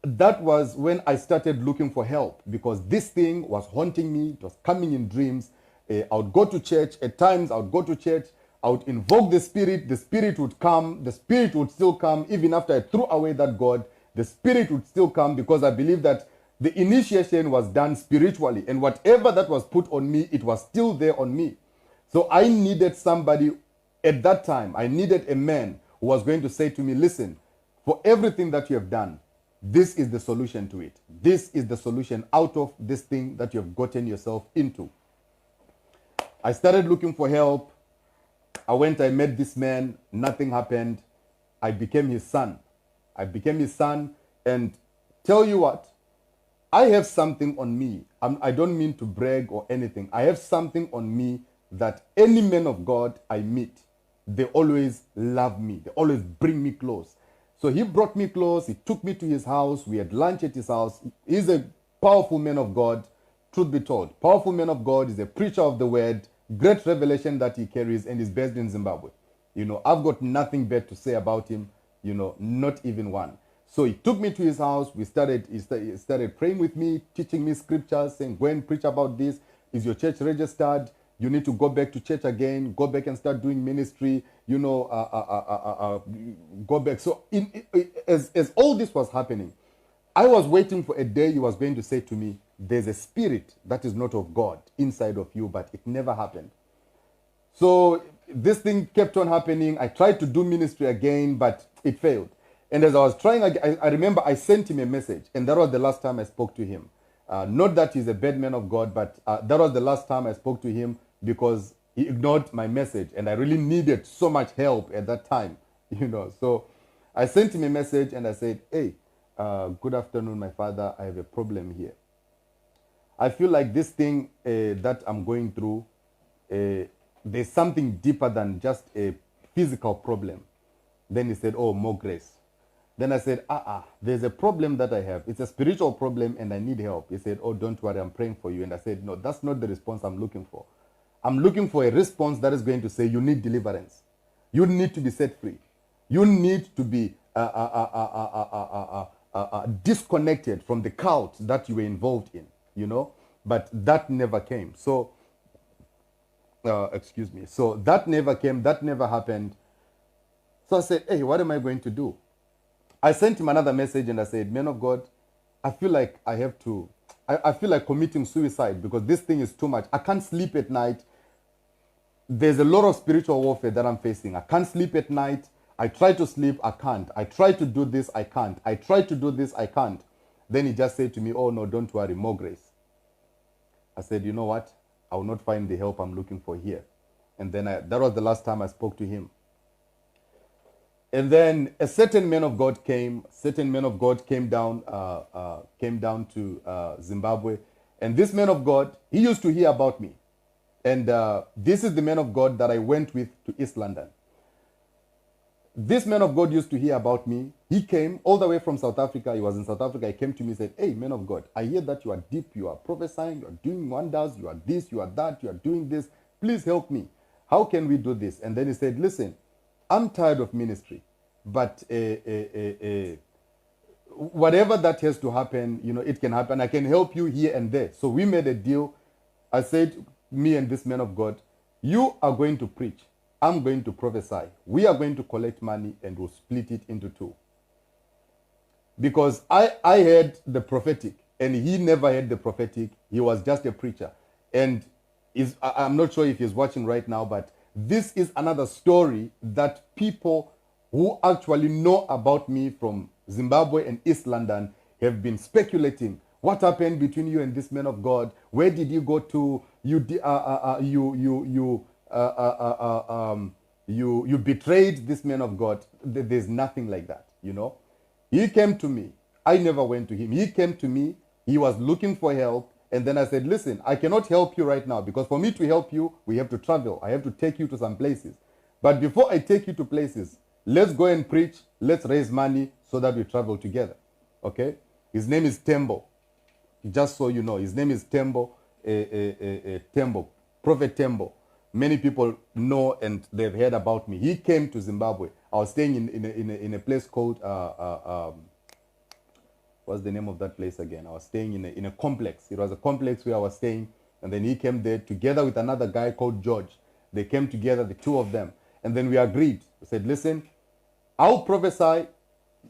[SPEAKER 2] that was when I started looking for help, because this thing was haunting me. It was coming in dreams. I would go to church. At times, I would go to church. I would invoke the spirit would come, the spirit would still come. Even after I threw away that God, the spirit would still come, because I believe that the initiation was done spiritually, and whatever that was put on me, it was still there on me. So I needed somebody at that time. I needed a man who was going to say to me, listen, for everything that you have done, this is the solution to it. This is the solution out of this thing that you have gotten yourself into. I started looking for help. I met this man. Nothing happened. I became his son. And tell you what, I have something on me. I don't mean to brag or anything. I have something on me that any man of God I meet, they always love me. They always bring me close. So he brought me close. He took me to his house. We had lunch at his house. He's a powerful man of God, truth be told. Powerful man of God. He's a preacher of the word. Great revelation that he carries, and is based in Zimbabwe. I've got nothing bad to say about him, not even one. So he took me to his house. He started praying with me, teaching me scriptures, saying, go and preach about this. Is your church registered? You need to go back to church again. Go back and start doing ministry. Go back. So as all this was happening, I was waiting for a day he was going to say to me, there's a spirit that is not of God inside of you, but it never happened. So this thing kept on happening. I tried to do ministry again, but it failed. And as I was trying, I remember I sent him a message, and that was the last time I spoke to him. Not that he's a bad man of God, but that was the last time I spoke to him because he ignored my message, and I really needed so much help at that time, you know. So I sent him a message, and I said, hey, good afternoon, my father. I have a problem here. I feel like this thing that I'm going through, there's something deeper than just a physical problem. Then he said, oh, more grace. Then I said, there's a problem that I have. It's a spiritual problem and I need help. He said, oh, don't worry, I'm praying for you. And I said, no, that's not the response I'm looking for. I'm looking for a response that is going to say you need deliverance. You need to be set free. You need to be disconnected from the cult that you were involved in, you know. But that never came. So, excuse me. So that never came. That never happened. So I said, hey, what am I going to do? I sent him another message and I said, man of God, I feel like I have to, I feel like committing suicide because this thing is too much. I can't sleep at night. There's a lot of spiritual warfare that I'm facing. I can't sleep at night. I try to sleep, I can't. I try to do this, I can't. I try to do this, I can't. Then he just said to me, oh no, don't worry, more grace. I said, you know what? I will not find the help I'm looking for here. And then that was the last time I spoke to him. And then a certain man of God came. Certain man of God came down to Zimbabwe. And this man of God, he used to hear about me. And this is the man of God that I went with to East London. This man of God used to hear about me. He came all the way from South Africa. He was in South Africa. He came to me and said, hey, man of God, I hear that you are deep, you are prophesying, you are doing wonders, you are this, you are that, you are doing this. Please help me. How can we do this? And then he said, listen, I'm tired of ministry, but whatever that has to happen, you know, it can happen. I can help you here and there. So we made a deal. I said, me and this man of God, you are going to preach. I'm going to prophesy. We are going to collect money and we'll split it into two. Because I had the prophetic and he never had the prophetic. He was just a preacher. And I'm not sure if he's watching right now, but this is another story that people who actually know about me from Zimbabwe and East London have been speculating. What happened between you and this man of God? Where did you go to? You betrayed this man of God. There's nothing like that, you know. He came to me. I never went to him. He came to me. He was looking for help. And then I said, listen, I cannot help you right now because for me to help you, we have to travel. I have to take you to some places. But before I take you to places, let's go and preach. Let's raise money so that we travel together. Okay? His name is Tembo. Just so you know, his name is Tembo. Tembo. Prophet Tembo. Many people know and they've heard about me. He came to Zimbabwe. I was staying in a place called, what's the name of that place again? I was staying in a complex. It was a complex where I was staying. And then he came there together with another guy called George. They came together, the two of them. And then we agreed. We said, listen, I'll prophesy,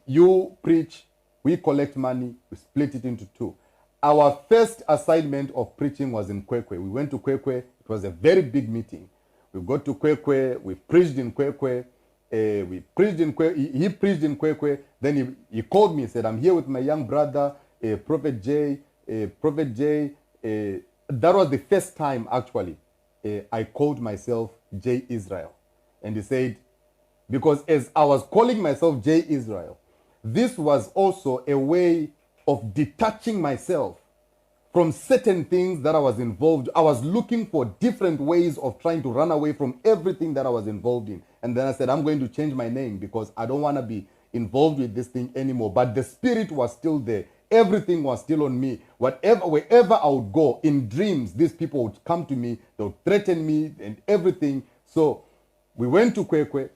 [SPEAKER 2] you preach, we collect money, we split it into two. Our first assignment of preaching was in Kwekwe. We went to Kwekwe. It was a very big meeting. We got to Kwekwe. We preached in Kwekwe. He preached in Kwekwe. Then he called me and said, I'm here with my young brother, Prophet J. That was the first time, actually, I called myself J. Israel. And he said, because as I was calling myself J. Israel, this was also a way of detaching myself from certain things that I was involved. I was looking for different ways of trying to run away from everything that I was involved in. And then I said, I'm going to change my name because I don't want to be involved with this thing anymore. But the spirit was still there. Everything was still on me. Wherever I would go, in dreams, these people would come to me. They would threaten me and everything. So we went to Kwekwe.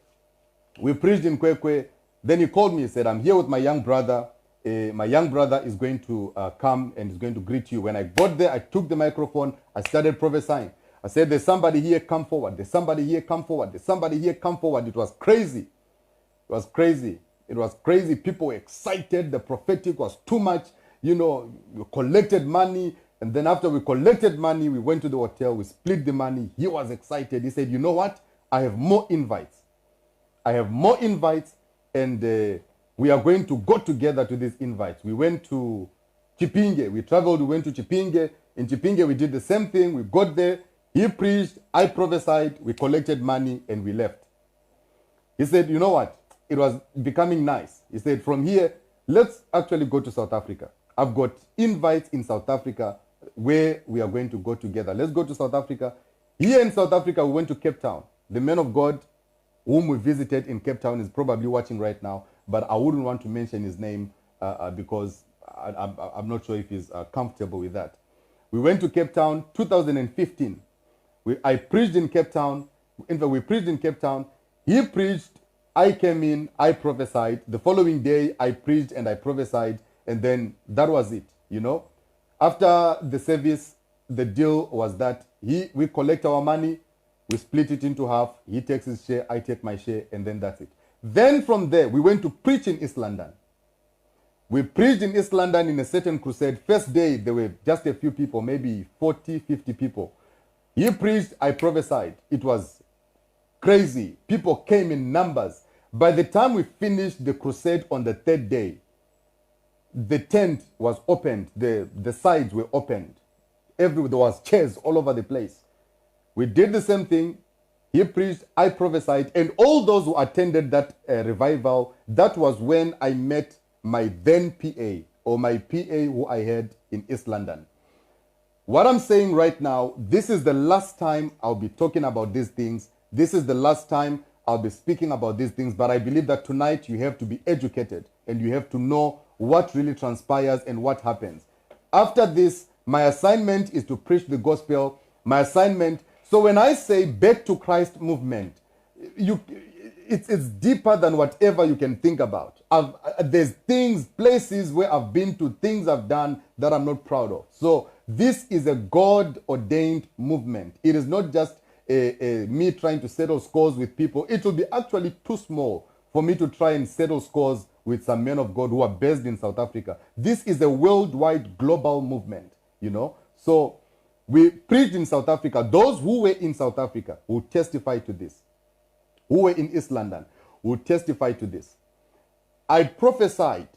[SPEAKER 2] We preached in Kwekwe. Then he called me and said, I'm here with my young brother. My young brother is going to come and is going to greet you. When I got there, I took the microphone. I started prophesying. I said, there's somebody here, come forward. There's somebody here, come forward. There's somebody here, come forward. It was crazy. It was crazy. It was crazy. People were excited. The prophetic was too much. You know, we collected money. And then after we collected money, we went to the hotel. We split the money. He was excited. He said, you know what? I have more invites. I have more invites. And we are going to go together to these invites. We went to Chipinge. We traveled. We went to Chipinge. In Chipinge, we did the same thing. We got there. He preached. I prophesied. We collected money. And we left. He said, you know what? It was becoming nice. He said, from here, let's actually go to South Africa. I've got invites in South Africa where we are going to go together. Let's go to South Africa. Here in South Africa, we went to Cape Town. The man of God whom we visited in Cape Town is probably watching right now, but I wouldn't want to mention his name because I'm not sure if he's comfortable with that. We went to Cape Town 2015. I preached in Cape Town. In fact, we preached in Cape Town. He preached. I came in, I prophesied. The following day, I preached and I prophesied, and then that was it, you know. After the service, the deal was that we collect our money, we split it into half. He takes his share, I take my share, and then that's it. Then from there, we went to preach in East London. We preached in East London in a certain crusade. First day, there were just a few people, maybe 40, 50 people. He preached, I prophesied. It was crazy. People came in numbers. By the time we finished the crusade on the third day, the tent was opened. The sides were opened. There was chairs all over the place. We did the same thing. He preached, I prophesied. And all those who attended that revival, that was when I met my then PA, or my PA who I had in East London. What I'm saying right now, this is the last time I'll be talking about these things. This is the last time I'll be speaking about these things, but I believe that tonight you have to be educated and you have to know what really transpires and what happens. After this, my assignment is to preach the gospel. My assignment, so when I say back to Christ movement, it's deeper than whatever you can think about. There's things, places where I've been to, things I've done that I'm not proud of. So this is a God-ordained movement. It is not just me trying to settle scores with people. It will be actually too small for me to try and settle scores with some men of God who are based in South Africa. This is a worldwide global movement, you know. So we preached in South Africa. Those who were in South Africa will testify to this. Who were in East London will testify to this. I prophesied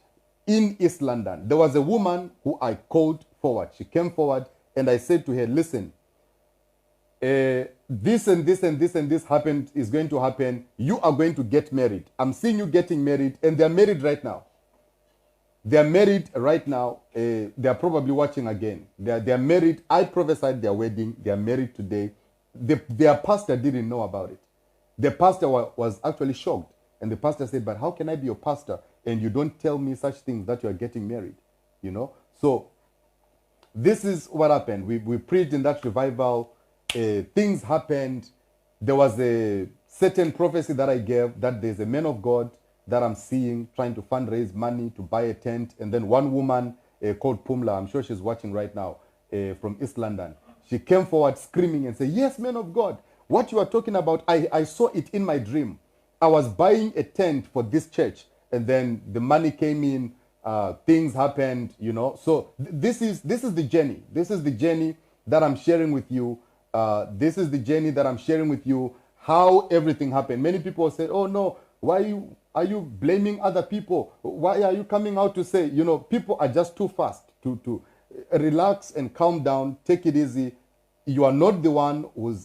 [SPEAKER 2] in East London. There was a woman who I called forward. She came forward and I said to her, listen, this and this and this and this is going to happen. You are going to get married. I'm seeing you getting married, and they're married right now. They're married right now. They're probably watching again. They're married. I prophesied their wedding. They're married today. Their pastor didn't know about it. The pastor was actually shocked. And the pastor said, but how can I be your pastor and you don't tell me such things that you're getting married? You know? So this is what happened. We preached in that revival. Things happened. There was a certain prophecy that I gave that there's a man of God that I'm seeing trying to fundraise money to buy a tent. And then one woman called Pumla, I'm sure she's watching right now, from East London. She came forward screaming and said, yes, man of God, what you are talking about, I saw it in my dream. I was buying a tent for this church, and then the money came in, things happened, you know. So this is the journey. This is the journey that I'm sharing with you. This is the journey that I'm sharing with you, how everything happened. Many people said, oh no, why are you blaming other people? Why are you coming out to say, you know, people are just too fast to relax and calm down, take it easy. You are not the one who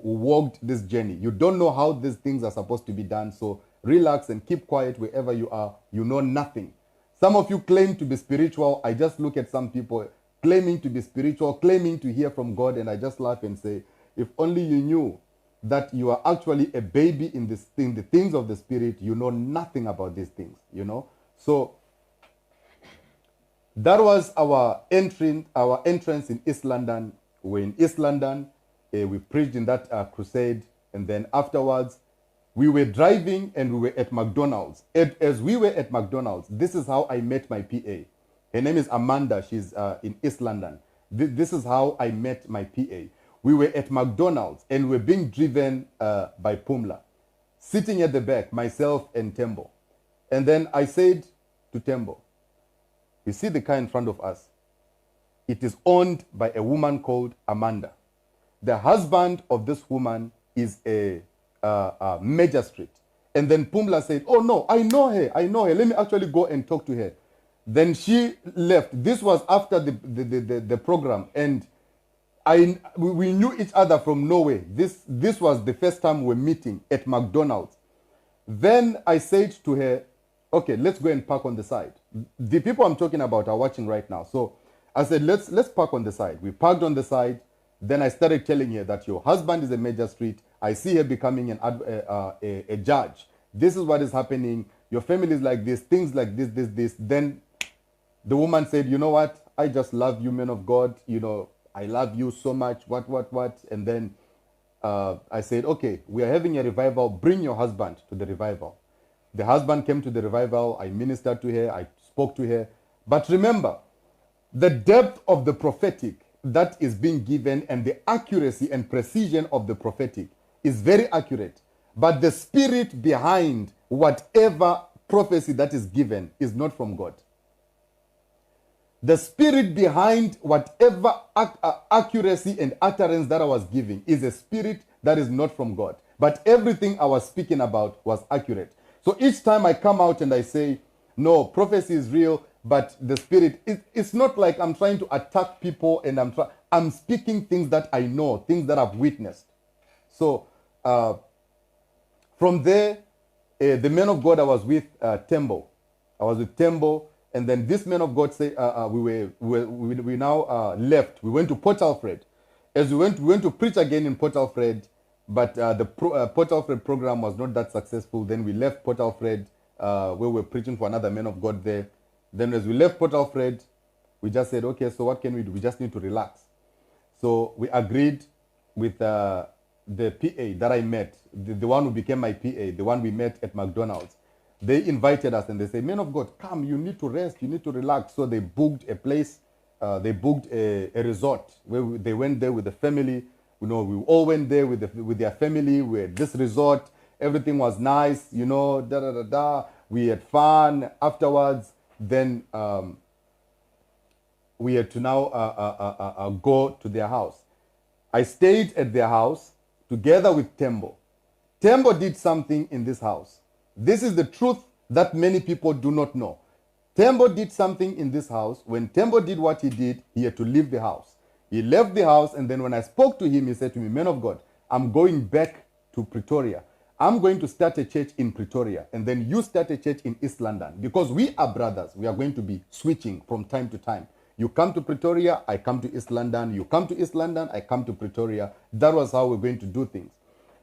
[SPEAKER 2] walked this journey. You don't know how these things are supposed to be done. So relax and keep quiet wherever you are. You know nothing. Some of you claim to be spiritual. I just look at some people claiming to be spiritual, claiming to hear from God, and I just laugh and say, if only you knew that you are actually a baby in this thing, the things of the spirit, you know nothing about these things, you know. So that was our entrance in East London. We're in East London. We preached in that crusade. And then afterwards, we were driving and we were at McDonald's. As we were at McDonald's, this is how I met my PA. Her name is Amanda. She's in East London. This is how I met my PA. We were at McDonald's and we were being driven by Pumla. Sitting at the back, myself and Tembo. And then I said to Tembo, you see the car in front of us? It is owned by a woman called Amanda. The husband of this woman is a magistrate. And then Pumla said, oh no, I know her. Let me actually go and talk to her. Then she left. This was after the program. And we knew each other from Norway. This was the first time we were meeting at McDonald's. Then I said to her, okay, let's go and park on the side. The people I'm talking about are watching right now. So I said, let's park on the side. We parked on the side. Then I started telling her that your husband is a magistrate. I see her becoming a judge. This is what is happening. Your family is like this, things like this. Then the woman said, you know what? I just love you, men of God. You know, I love you so much. What? And then I said, okay, we are having a revival. Bring your husband to the revival. The husband came to the revival. I ministered to her. I spoke to her. But remember, the depth of the prophetic that is being given and the accuracy and precision of the prophetic is very accurate. But the spirit behind whatever prophecy that is given is not from God. The spirit behind whatever accuracy and utterance that I was giving is a spirit that is not from God. But everything I was speaking about was accurate. So each time I come out and I say, no, prophecy is real, but the spirit, it's not like I'm trying to attack people and I'm speaking things that I know, things that I've witnessed. So from there, the man of God I was with, Tembo. I was with Tembo, and then this man of God said, we now left. We went to Port Alfred. As we went to preach again in Port Alfred, but the Port Alfred program was not that successful. Then we left Port Alfred, where we were preaching for another man of God there. Then as we left Port Alfred, we just said, okay, so what can we do? We just need to relax. So we agreed with the PA that I met, the one who became my PA, the one we met at McDonald's. They invited us and they said, man of God, come, you need to rest, you need to relax. So they booked a place, they booked a resort where they went there with the family. You know, we all went there with their family. We had this resort. Everything was nice, you know, We had fun afterwards. Then we had to now go to their house. I stayed at their house together with Tembo. Tembo did something in this house. This is the truth that many people do not know. Tembo did something in this house. When Tembo did what he did, he had to leave the house. He left the house, and then when I spoke to him, he said to me, man of God, I'm going back to Pretoria. I'm going to start a church in Pretoria, and then you start a church in East London. Because we are brothers, we are going to be switching from time to time. You come to Pretoria, I come to East London. You come to East London, I come to Pretoria. That was how we're going to do things.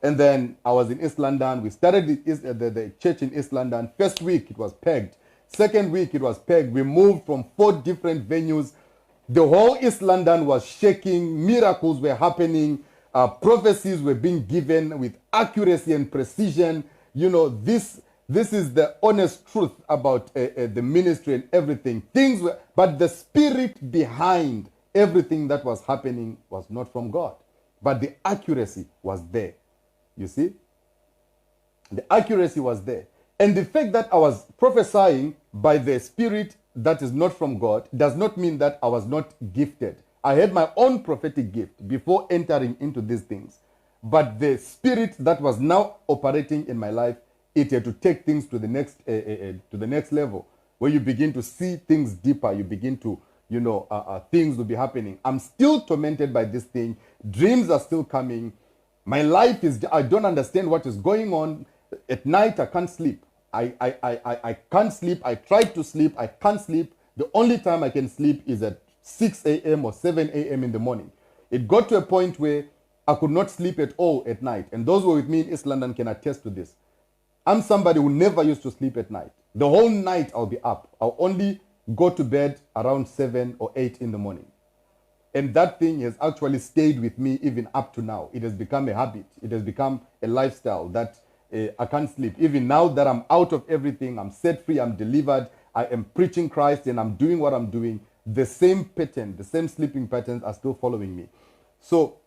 [SPEAKER 2] And then I was in East London. We started the church in East London. First week, it was pegged. Second week, it was pegged. We moved from 4 different venues. The whole East London was shaking. Miracles were happening. Prophecies were being given with accuracy and precision. You know, this is the honest truth about the ministry and everything. Things were, but the spirit behind everything that was happening was not from God. But the accuracy was there. You see? The accuracy was there. And the fact that I was prophesying by the spirit that is not from God does not mean that I was not gifted. I had my own prophetic gift before entering into these things. But the spirit that was now operating in my life, it had to take things to the next level, where you begin to see things deeper. You begin to, things will be happening. I'm still tormented by this thing. Dreams are still coming. My life is, I don't understand what is going on. At night, I can't sleep. I can't sleep. I tried to sleep. I can't sleep. The only time I can sleep is at 6 a.m. or 7 a.m. in the morning. It got to a point where I could not sleep at all at night. And those who were with me in East London can attest to this. I'm somebody who never used to sleep at night. The whole night I'll be up. I'll only go to bed around 7 or 8 in the morning. And that thing has actually stayed with me even up to now. It has become a habit. It has become a lifestyle that I can't sleep. Even now that I'm out of everything, I'm set free, I'm delivered, I am preaching Christ and I'm doing what I'm doing, the same pattern, the same sleeping patterns are still following me. So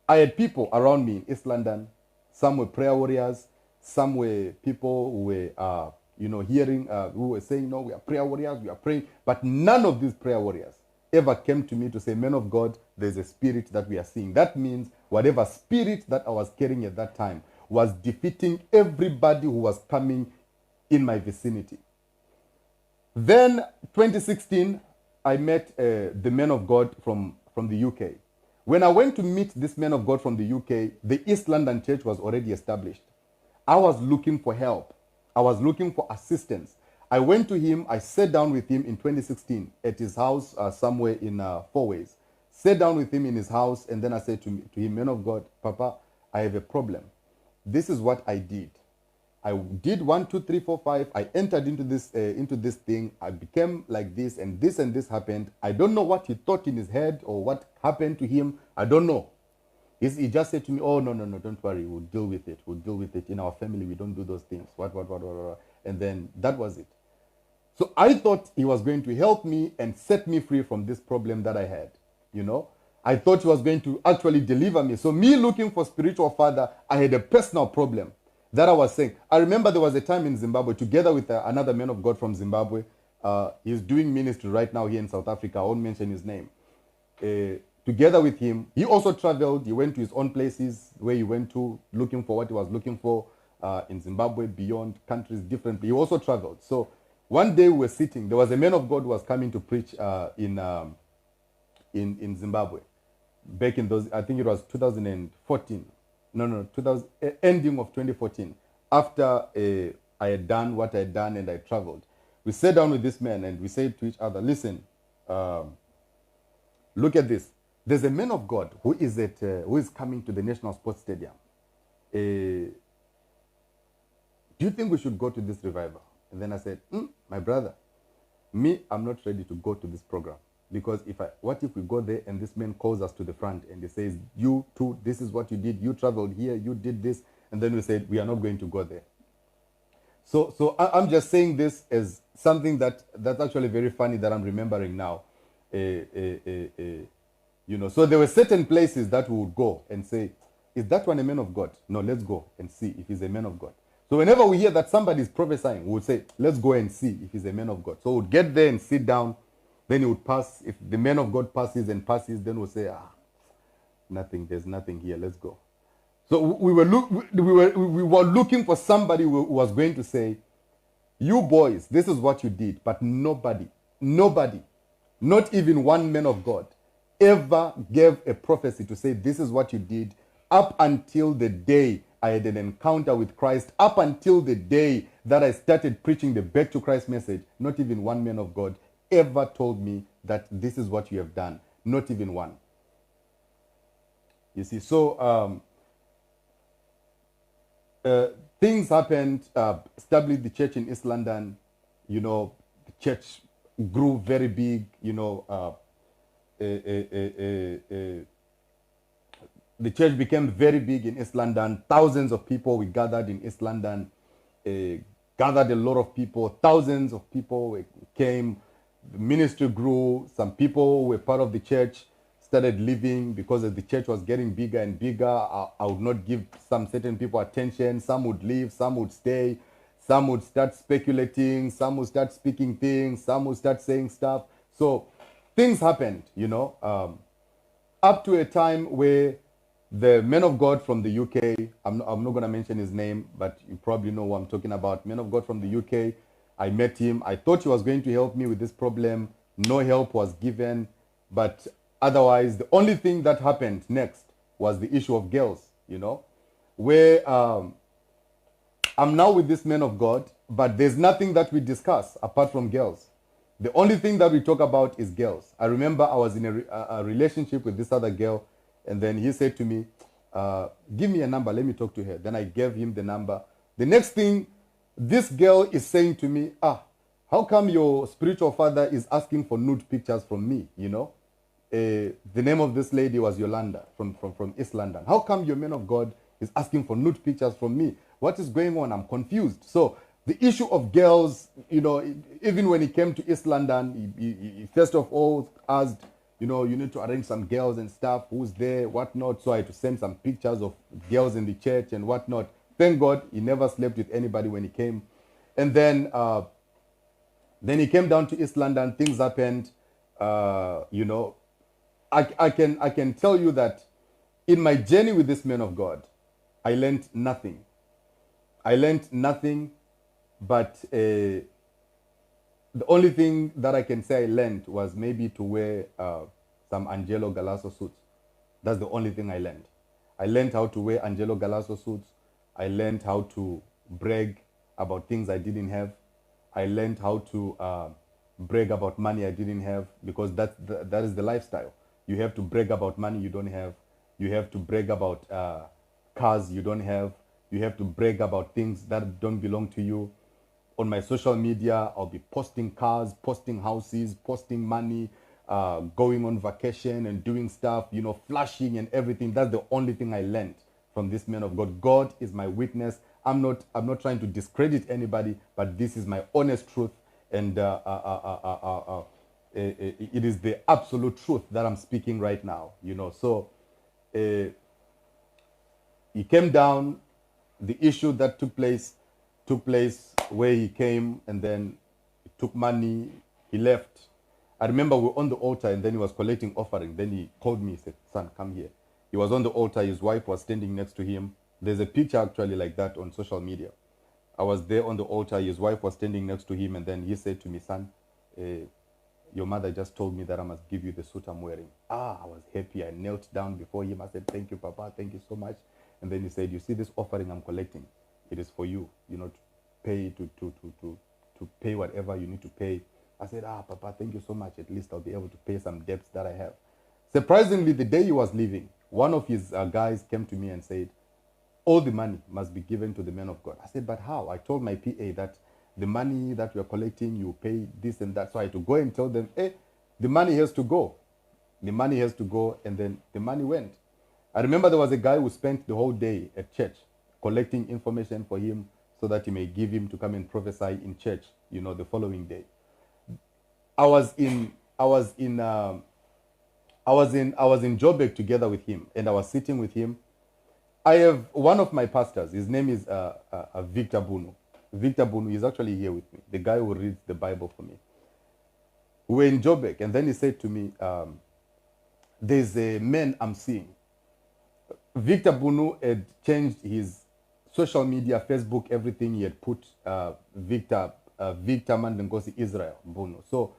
[SPEAKER 2] I had people around me in East London. Some were prayer warriors. some were people who were, hearing, who were saying, no, we are prayer warriors, we are praying. But none of these prayer warriors ever came to me to say, man of God, there's a spirit that we are seeing. That means whatever spirit that I was carrying at that time was defeating everybody who was coming in my vicinity. Then, 2016, I met the man of God from the UK. When I went to meet this man of God from the UK, the East London church was already established. I was looking for help. I was looking for assistance. I went to him. I sat down with him in 2016 at his house somewhere in Four Ways. Sat down with him in his house, and then I said to him, man of God, Papa, I have a problem. This is what I did. I did 1, 2, 3, 4, 5. I entered into this thing. I became like this, and this happened. I don't know what he thought in his head or what happened to him. I don't know. He just said to me, oh, no, don't worry. We'll deal with it. We'll deal with it. In our family, we don't do those things. What. And then that was it. So I thought he was going to help me and set me free from this problem that I had. I thought he was going to actually deliver me. So me looking for spiritual father, I had a personal problem that I was saying. I remember there was a time in Zimbabwe, together with another man of God from Zimbabwe. He's doing ministry right now here in South Africa. I won't mention his name. Together with him, he also traveled. He went to his own places where he went to, looking for what he was looking for in Zimbabwe, beyond countries, differently. He also traveled. So one day we were sitting. There was a man of God who was coming to preach in Zimbabwe. Back in those, I think it was 2014. Ending of 2014. After I had done what I had done and I traveled, we sat down with this man and we said to each other, listen, look at this. There's a man of God who is coming to the National Sports Stadium. Do you think we should go to this revival? And then I said, my brother, I'm not ready to go to this program. Because what if we go there and this man calls us to the front and he says, you too, this is what you did. You traveled here, you did this. And then we said, we are not going to go there. So I'm just saying this as something that's actually very funny that I'm remembering now. So there were certain places that we would go and say, is that one a man of God? No, let's go and see if he's a man of God. So whenever we hear that somebody is prophesying, we would say, let's go and see if he's a man of God. So we would get there and sit down. Then he would pass. If the man of God passes, then we'll say, nothing, there's nothing here, let's go. So we were looking for somebody who was going to say, you boys, this is what you did. But nobody, not even one man of God, ever gave a prophecy to say, this is what you did, up until the day I had an encounter with Christ, up until the day that I started preaching the Back to Christ message. Not even one man of God ever told me that this is what you have done. Not even one. You see, so things happened, established the church in East London. The church grew very big. The church became very big in East London. Thousands of people we gathered in East London. Gathered a lot of people. Thousands of people came. The ministry grew. Some people who were part of the church started leaving because as the church was getting bigger and bigger. I would not give some certain people attention. Some would leave, some would stay. Some would start speculating. Some would start speaking things. Some would start saying stuff. So things happened, up to a time where the man of God from the UK, I'm not going to mention his name, but you probably know who I'm talking about. Man of God from the UK, I met him. I thought he was going to help me with this problem. No help was given. But otherwise, the only thing that happened next was the issue of girls, where I'm now with this man of God, but there's nothing that we discuss apart from girls. The only thing that we talk about is girls. I remember I was in a relationship with this other girl, and then he said to me, give me a number, let me talk to her. Then I gave him the number. The next thing, this girl is saying to me, how come your spiritual father is asking for nude pictures from me, The name of this lady was Yolanda from East London. How come your man of God is asking for nude pictures from me? What is going on? I'm confused. So the issue of girls, even when he came to East London, he first of all asked, you need to arrange some girls and stuff, who's there, whatnot. So I had to send some pictures of girls in the church and whatnot. thank God he never slept with anybody when he came. And then he came down to East London. Things happened. You know, I can tell you that in my journey with this man of God, I learned nothing. I learned nothing, but the only thing that I can say I learned was maybe to wear some Angelo Galasso suits. That's the only thing I learned. I learned how to wear Angelo Galasso suits. I learned how to brag about things I didn't have. I learned how to brag about money I didn't have, because that is the lifestyle. You have to brag about money you don't have. You have to brag about cars you don't have. You have to brag about things that don't belong to you. On my social media, I'll be posting cars, posting houses, posting money, going on vacation and doing stuff, you know, flashing and everything. That's the only thing I learned from this man of God. God is my witness. I'm not trying to discredit anybody, but this is my honest truth, and it is the absolute truth that I'm speaking right now, you know. So he came down. The issue that took place where he came, and then he took money, he left. I remember we were on the altar, and then he was collecting offering. Then he called me, he said, son, come here. He was on the altar, his wife was standing next to him. There's a picture actually like that on social media. I was there on the altar, his wife was standing next to him, and then he said to me, son, your mother just told me that I must give you the suit I'm wearing. I was happy. I knelt down before him. I said, thank you, Papa, thank you so much. And then he said, you see this offering I'm collecting, it is for you, you know, to pay to pay whatever you need to pay. I said, Papa, thank you so much. At least I'll be able to pay some debts that I have. Surprisingly, the day he was leaving, one of his guys came to me and said, all the money must be given to the man of God. I said, but how? I told my PA that the money that we are collecting, you pay this and that. So I had to go and tell them, hey, the money has to go. The money has to go. And then the money went. I remember there was a guy who spent the whole day at church collecting information for him so that he may give him to come and prophesy in church, you know, the following day. I was in Joburg together with him, and I was sitting with him. I have one of my pastors, his name is Victor Bunu. Victor Bunu is actually here with me, the guy who reads the Bible for me. We were in Joburg, and then he said to me, there's a man I'm seeing. Victor Bunu had changed his social media, Facebook, everything. He had put Victor Mandengosi Israel Bunu. So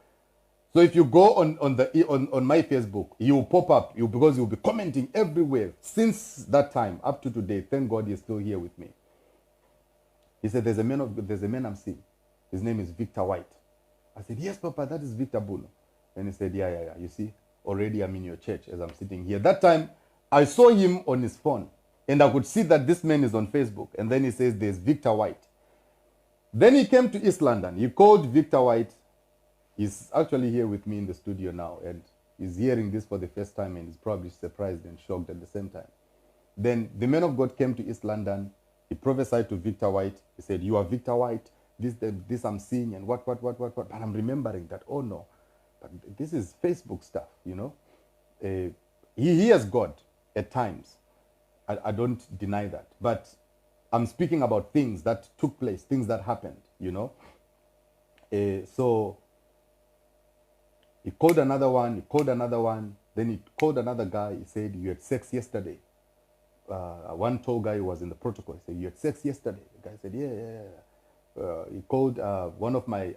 [SPEAKER 2] if you go on my Facebook, he will pop up because he will be commenting everywhere. Since that time up to today, thank God he's still here with me. He said, there's a man I'm seeing. His name is Victor White. I said, yes, Papa, that is Victor Bunu. And he said, yeah. You see, already I'm in your church as I'm sitting here. That time, I saw him on his phone, and I could see that this man is on Facebook. And then he says, there's Victor White. Then he came to East London. He called Victor White. He's actually here with me in the studio now, and he's hearing this for the first time, and he's probably surprised and shocked at the same time. Then the man of God came to East London. He prophesied to Victor White. He said, you are Victor White. This I'm seeing, and what. But I'm remembering that, oh no, but this is Facebook stuff, you know. He hears God at times. I don't deny that. But I'm speaking about things that took place, things that happened, you know. So he called another one, then he called another guy. He said, you had sex yesterday. One tall guy who was in the protocol. He said, you had sex yesterday. The guy said, yeah. He called one of my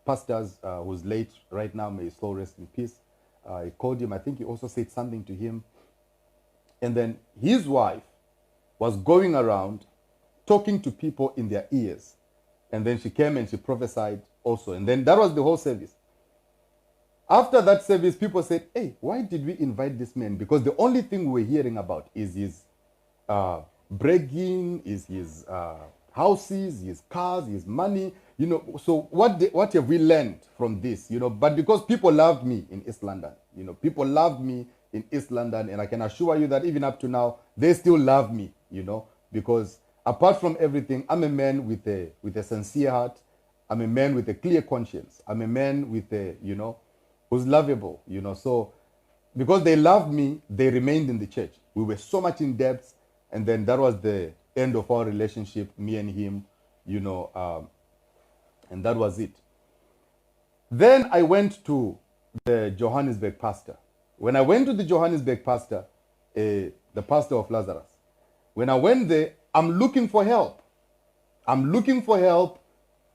[SPEAKER 2] pastors who's late right now, may his soul rest in peace. He called him. I think he also said something to him. And then his wife was going around talking to people in their ears. And then she came and she prophesied also. And then that was the whole service. After that service, people said, hey, why did we invite this man? Because the only thing we were hearing about is his bragging, is his houses, his cars, his money. You know, so what have we learned from this? You know, but because people loved me in East London, you know, people loved me in East London, and I can assure you that even up to now, they still love me, you know, because apart from everything, I'm a man with a sincere heart. I'm a man with a clear conscience. I'm a man with a, you know, who's lovable, you know. So because they loved me, they remained in the church. We were so much in debt, and then that was the end of our relationship, me and him, you know, and that was it. Then I went to the Johannesburg pastor. When I went to the Johannesburg pastor, the pastor of Lazarus, when I went there, I'm looking for help. I'm looking for help.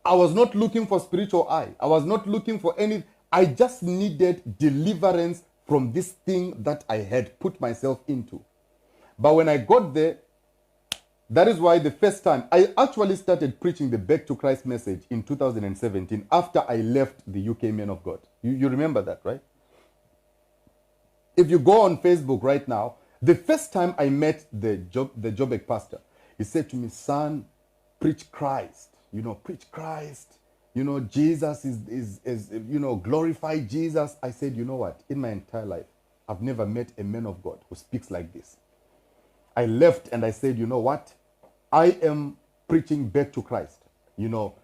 [SPEAKER 2] I was not looking for spiritual eye. I was not looking for any. I just needed deliverance from this thing that I had put myself into. But when I got there, that is why the first time I actually started preaching the Back to Christ message in 2017 after I left the UK Men of God. You remember that, right? If you go on Facebook right now, the first time I met the Joburg pastor, he said to me, son, preach Christ. You know, preach Christ. You know, Jesus is you know, glorify Jesus. I said, you know what? In my entire life, I've never met a man of God who speaks like this. I left and I said, you know what? I am preaching back to Christ. You know,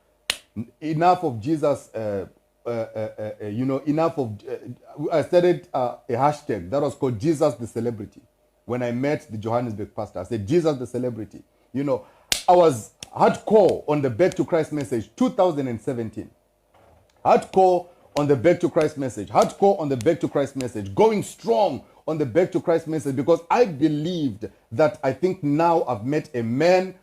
[SPEAKER 2] enough of Jesus, you know, enough of... I started a hashtag that was called Jesus the Celebrity. When I met the Johannesburg pastor, I said, Jesus the Celebrity. You know, I was hardcore on the Back to Christ message, 2017. Hardcore on the Back to Christ message. Hardcore on the Back to Christ message. Going strong on the Back to Christ message because I believed that I think now I've met a man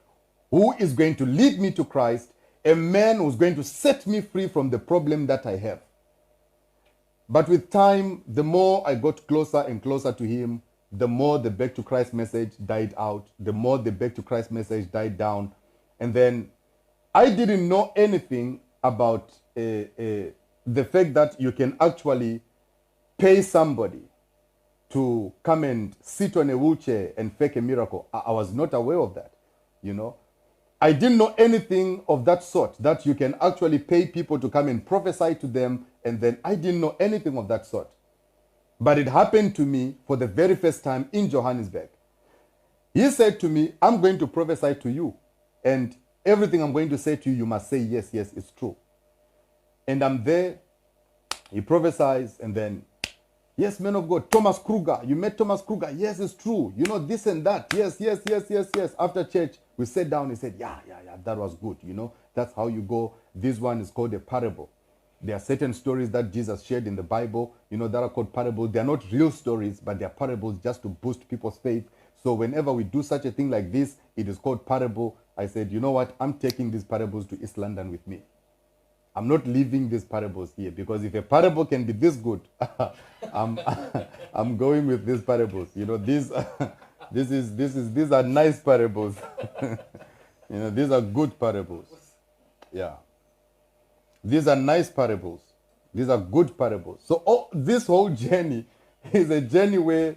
[SPEAKER 2] who is going to lead me to Christ, a man who's going to set me free from the problem that I have. But with time, the more I got closer and closer to him, the more the Back to Christ message died out, the more the Back to Christ message died down. And then I didn't know anything about the fact that you can actually pay somebody to come and sit on a wheelchair and fake a miracle. I was not aware of that, you know. I didn't know anything of that sort, that you can actually pay people to come and prophesy to them, and then I didn't know anything of that sort. But it happened to me for the very first time in Johannesburg. He said to me, I'm going to prophesy to you, and everything I'm going to say to you, you must say, yes, yes, it's true. And I'm there, he prophesies, and then, yes, man of God, Thomas Kruger, you met Thomas Kruger, yes, it's true, you know, this and that, yes, yes, yes, yes, yes. After church, we sat down, he said, yeah, that was good, you know, that's how you go. This one is called a parable. There are certain stories that Jesus shared in the Bible, you know, that are called parables. They are not real stories, but they are parables just to boost people's faith. So whenever we do such a thing like this, it is called parable. I said, you know what, I'm taking these parables to East London with me. I'm not leaving these parables here, because if a parable can be this good, I'm going with these parables. You know, these are nice parables. You know, these are good parables. Yeah. These are nice parables. These are good parables. So this whole journey is a journey where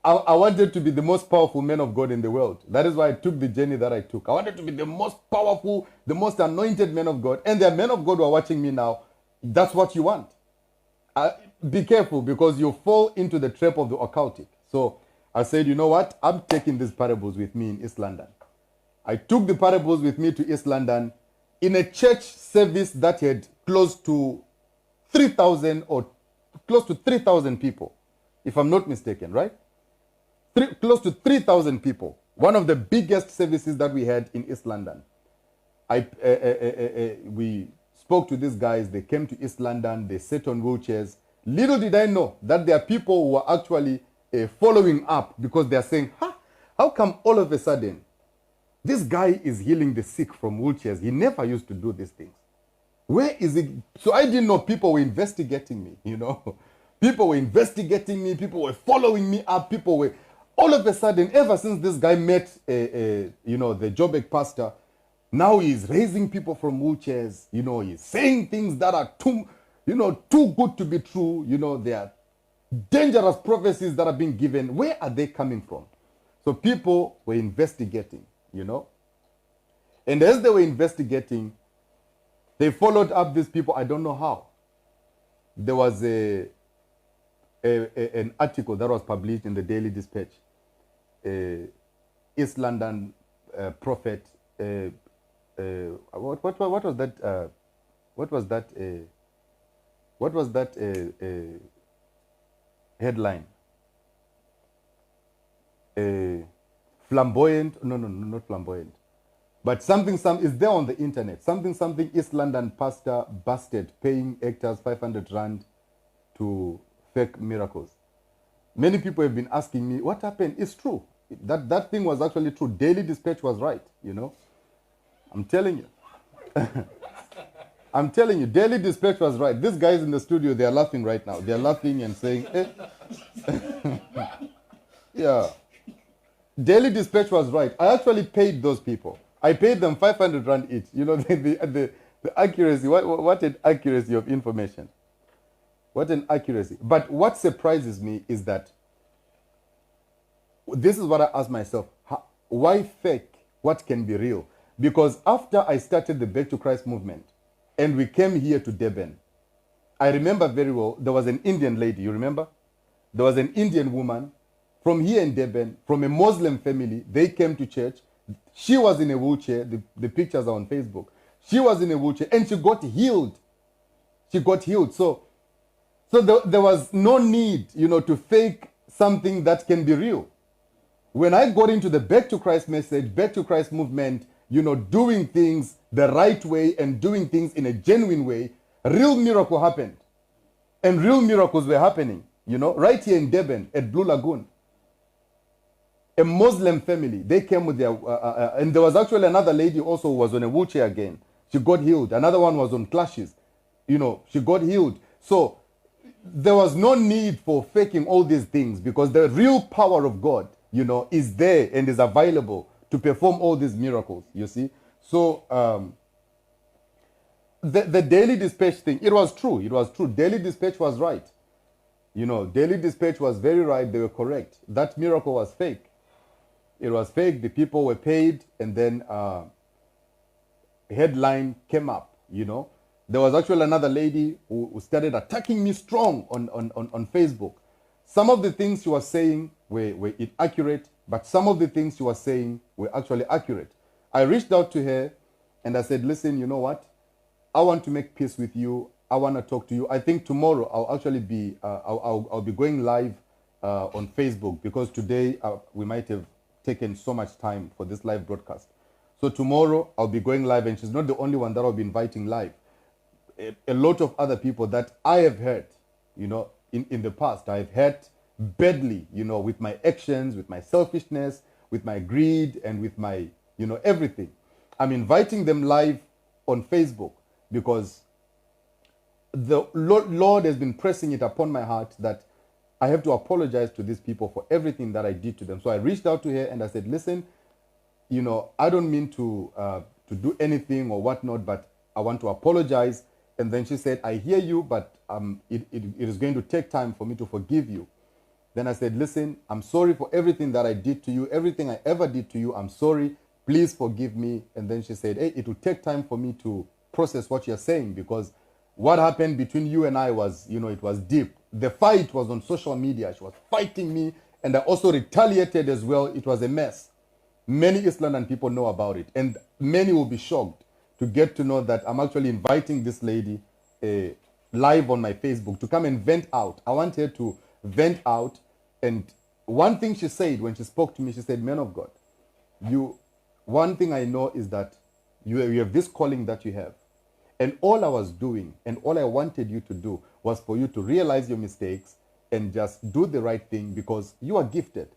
[SPEAKER 2] I wanted to be the most powerful man of God in the world. That is why I took the journey that I took. I wanted to be the most powerful, the most anointed man of God. And there are men of God who are watching me now. That's what you want. Be careful, because you fall into the trap of the occultic. So I said, you know what? I'm taking these parables with me in East London. I took the parables with me to East London in a church service that had close to 3,000 or close to 3,000 people, if I'm not mistaken, right? Close to 3,000 people. One of the biggest services that we had in East London. We spoke to these guys. They came to East London. They sat on wheelchairs. Little did I know that there are people who are actually following up, because they are saying, how come all of a sudden this guy is healing the sick from wheelchairs? He never used to do these things. Where is it? So I didn't know people were investigating me, you know. People were investigating me. People were following me up. People were... All of a sudden, ever since this guy met, you know, the Joburg pastor, now he's raising people from wheelchairs. You know, he's saying things that are too good to be true. You know, there are dangerous prophecies that are being given. Where are they coming from? So people were investigating, you know. And as they were investigating, they followed up these people. I don't know how. There was an article that was published in the Daily Dispatch. East London prophet. What was that? What was that? What was that headline? flamboyant. No, no, no, not flamboyant. But something is there on the internet. Something East London pastor busted paying actors 500 rand to fake miracles. Many people have been asking me, what happened? It's true. That thing was actually true. Daily Dispatch was right, you know. I'm telling you. I'm telling you, Daily Dispatch was right. These guys in the studio, they are laughing right now. They are laughing and saying, eh. Yeah. Daily Dispatch was right. I actually paid those people. I paid them 500 rand each. You know, the accuracy, what an accuracy of information. What an accuracy. But what surprises me is that this is what I ask myself. Why fake what can be real? Because after I started the Back to Christ movement and we came here to Durban, I remember very well, there was an Indian lady, you remember? There was an Indian woman from here in Durban, from a Muslim family. They came to church. She was in a wheelchair. The pictures are on Facebook. She was in a wheelchair and she got healed. She got healed. So there was no need, you know, to fake something that can be real. When I got into the Back to Christ message, Back to Christ movement, you know, doing things the right way and doing things in a genuine way, real miracle happened. And real miracles were happening, you know, right here in Durban at Blue Lagoon. A Muslim family, they came with their, and there was actually another lady also who was on a wheelchair again. She got healed. Another one was on clashes. You know, she got healed. So there was no need for faking all these things because the real power of God, you know, is there and is available to perform all these miracles, you see. So the Daily Dispatch thing, it was true. It was true. Daily Dispatch was right. You know, Daily Dispatch was very right. They were correct. That miracle was fake. It was fake. The people were paid, and then a headline came up, you know. There was actually another lady who started attacking me strong on Facebook. Some of the things she was saying were inaccurate, but some of the things she was saying were actually accurate. I reached out to her, and I said, listen, you know what? I want to make peace with you. I want to talk to you. I think tomorrow I'll actually be, I'll be going live on Facebook because today we might have taken so much time for this live broadcast. So tomorrow I'll be going live, and she's not the only one that I'll be inviting live. A lot of other people that I have hurt, you know, in the past. I've hurt badly, you know, with my actions, with my selfishness, with my greed, and with my, you know, everything. I'm inviting them live on Facebook because the Lord has been pressing it upon my heart that I have to apologize to these people for everything that I did to them. So I reached out to her and I said, listen, you know, I don't mean to do anything or whatnot, but I want to apologize. And then she said, I hear you, but it is going to take time for me to forgive you. Then I said, listen, I'm sorry for everything that I did to you, everything I ever did to you. I'm sorry. Please forgive me. And then she said, hey, it will take time for me to process what you're saying because what happened between you and I was, you know, it was deep. The fight was on social media. She was fighting me, and I also retaliated as well. It was a mess. Many East London people know about it, and many will be shocked to get to know that I'm actually inviting this lady live on my Facebook to come and vent out. I want her to vent out, and one thing she said when she spoke to me, she said, man of God, one thing I know is that you have this calling that you have. And all I was doing and all I wanted you to do was for you to realize your mistakes and just do the right thing because you are gifted.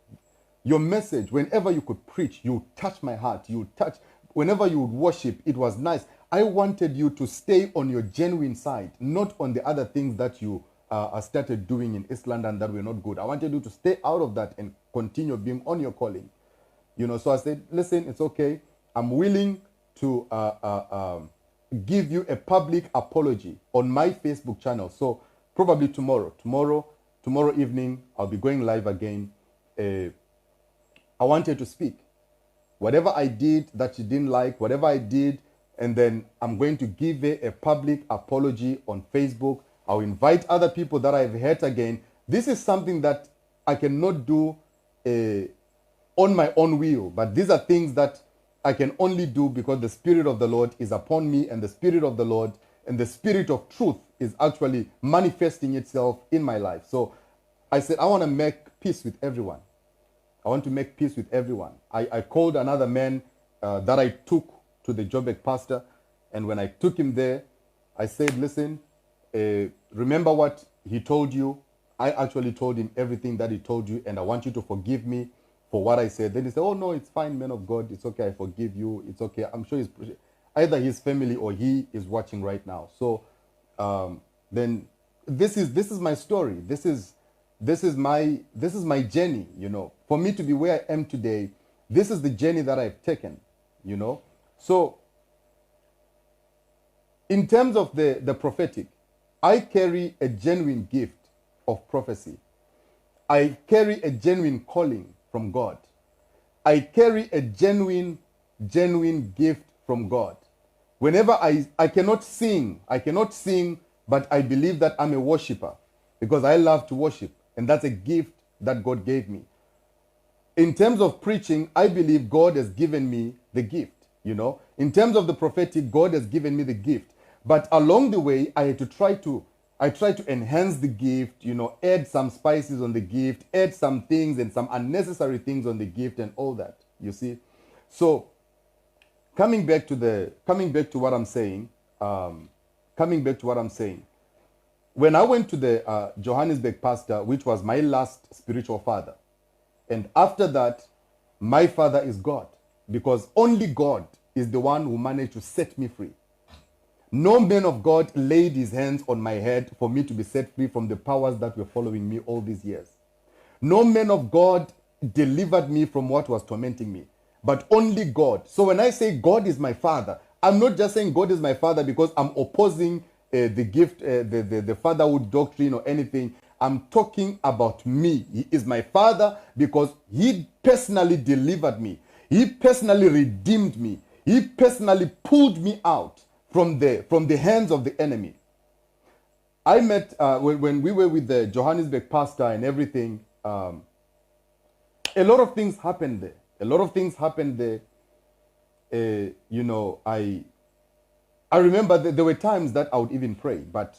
[SPEAKER 2] Your message, whenever you could preach, you touch my heart. Whenever you would worship, it was nice. I wanted you to stay on your genuine side, not on the other things that you started doing in East London that were not good. I wanted you to stay out of that and continue being on your calling. You know, so I said, listen, it's okay. I'm willing to give you a public apology on my Facebook channel. So probably tomorrow evening, I'll be going live again. I wanted to speak. Whatever I did that she didn't like, whatever I did, and then I'm going to give her a public apology on Facebook. I'll invite other people that I've hurt again. This is something that I cannot do on my own will, but these are things that I can only do because the Spirit of the Lord is upon me, and the Spirit of the Lord and the Spirit of truth is actually manifesting itself in my life. So I said, I want to make peace with everyone. I want to make peace with everyone. I called another man that I took to the Joburg pastor. And when I took him there, I said, listen, remember what he told you? I actually told him everything that he told you, and I want you to forgive me for what I said. Then he said, oh, no, it's fine, man of God. It's okay. I forgive you. It's okay. I'm sure either his family or he is watching right now. So then this is my story. This is my journey, you know. For me to be where I am today, this is the journey that I've taken, you know. So in terms of the prophetic, I carry a genuine gift of prophecy. I carry a genuine calling from God. I carry a genuine gift from God. Whenever I cannot sing, but I believe that I'm a worshiper because I love to worship, and that's a gift that God gave me. In terms of preaching, I believe God has given me the gift, you know. In terms of the prophetic, God has given me the gift. But along the way, I try to enhance the gift, you know, add some spices on the gift, add some things and some unnecessary things on the gift and all that, you see. So coming back to what I'm saying, when I went to the Johannesburg pastor, which was my last spiritual father, and after that, my father is God, because only God is the one who managed to set me free. No man of God laid his hands on my head for me to be set free from the powers that were following me all these years. No man of God delivered me from what was tormenting me, but only God. So when I say God is my father, I'm not just saying God is my father because I'm opposing the gift, the fatherhood doctrine or anything. I'm talking about me. He is my father because he personally delivered me. He personally redeemed me. He personally pulled me out from the hands of the enemy. I met, when we were with the Johannesburg pastor and everything, a lot of things happened there. You know, I remember that there were times that I would even pray, but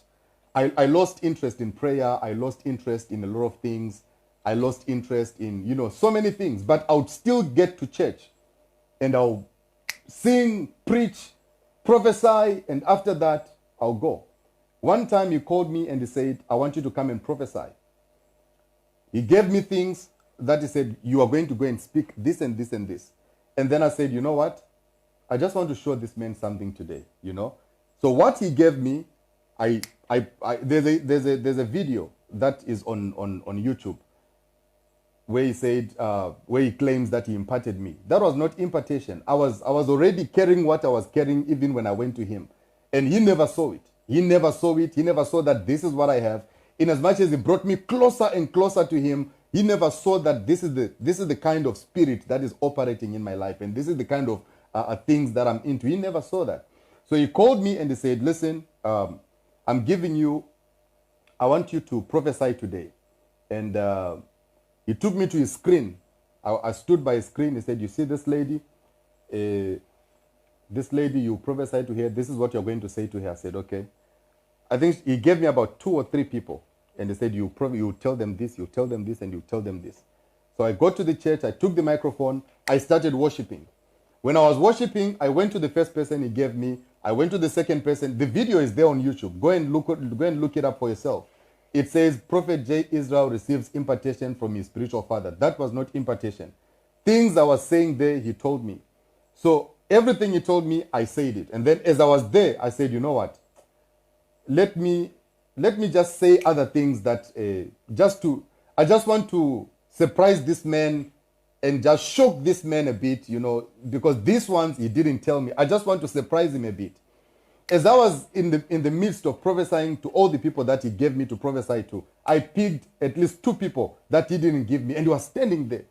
[SPEAKER 2] I lost interest in prayer. I lost interest in a lot of things. I lost interest in, you know, so many things, but I would still get to church and I'll sing, preach, prophesy, and after that, I'll go. One time he called me and he said, I want you to come and prophesy. He gave me things that he said, you are going to go and speak this and this and this. And then I said, you know what? I just want to show this man something today, you know? So what he gave me, there's a video that is on YouTube where he said, where he claims that he imparted me. That was not impartation. I was already carrying what I was carrying even when I went to him. And he never saw it. He never saw that this is what I have. In as much as he brought me closer and closer to him, he never saw that this is the kind of spirit that is operating in my life. And this is the kind of things that I'm into. He never saw that. So he called me and he said, listen, I'm giving you, I want you to prophesy today. And he took me to his screen. I stood by his screen. He said, you see this lady? This lady, you prophesy to her. This is what you're going to say to her. I said, okay. I think he gave me about 2 or 3 people. And he said, you tell them this, you tell them this, and you tell them this. So I got to the church. I took the microphone. I started worshiping. When I was worshiping, I went to the first person he gave me. I went to the second person. The video is there on YouTube. Go and look it up for yourself. It says, Prophet J. Israel receives impartation from his spiritual father. That was not impartation. Things I was saying there, he told me. So everything he told me, I said it. And then as I was there, I said, you know what? Let me just say other things that I just want to surprise this man and just shock this man a bit, you know, because these ones he didn't tell me. I just want to surprise him a bit. As I was in the midst of prophesying to all the people that he gave me to prophesy to, I picked at least 2 people that he didn't give me, and he was standing there.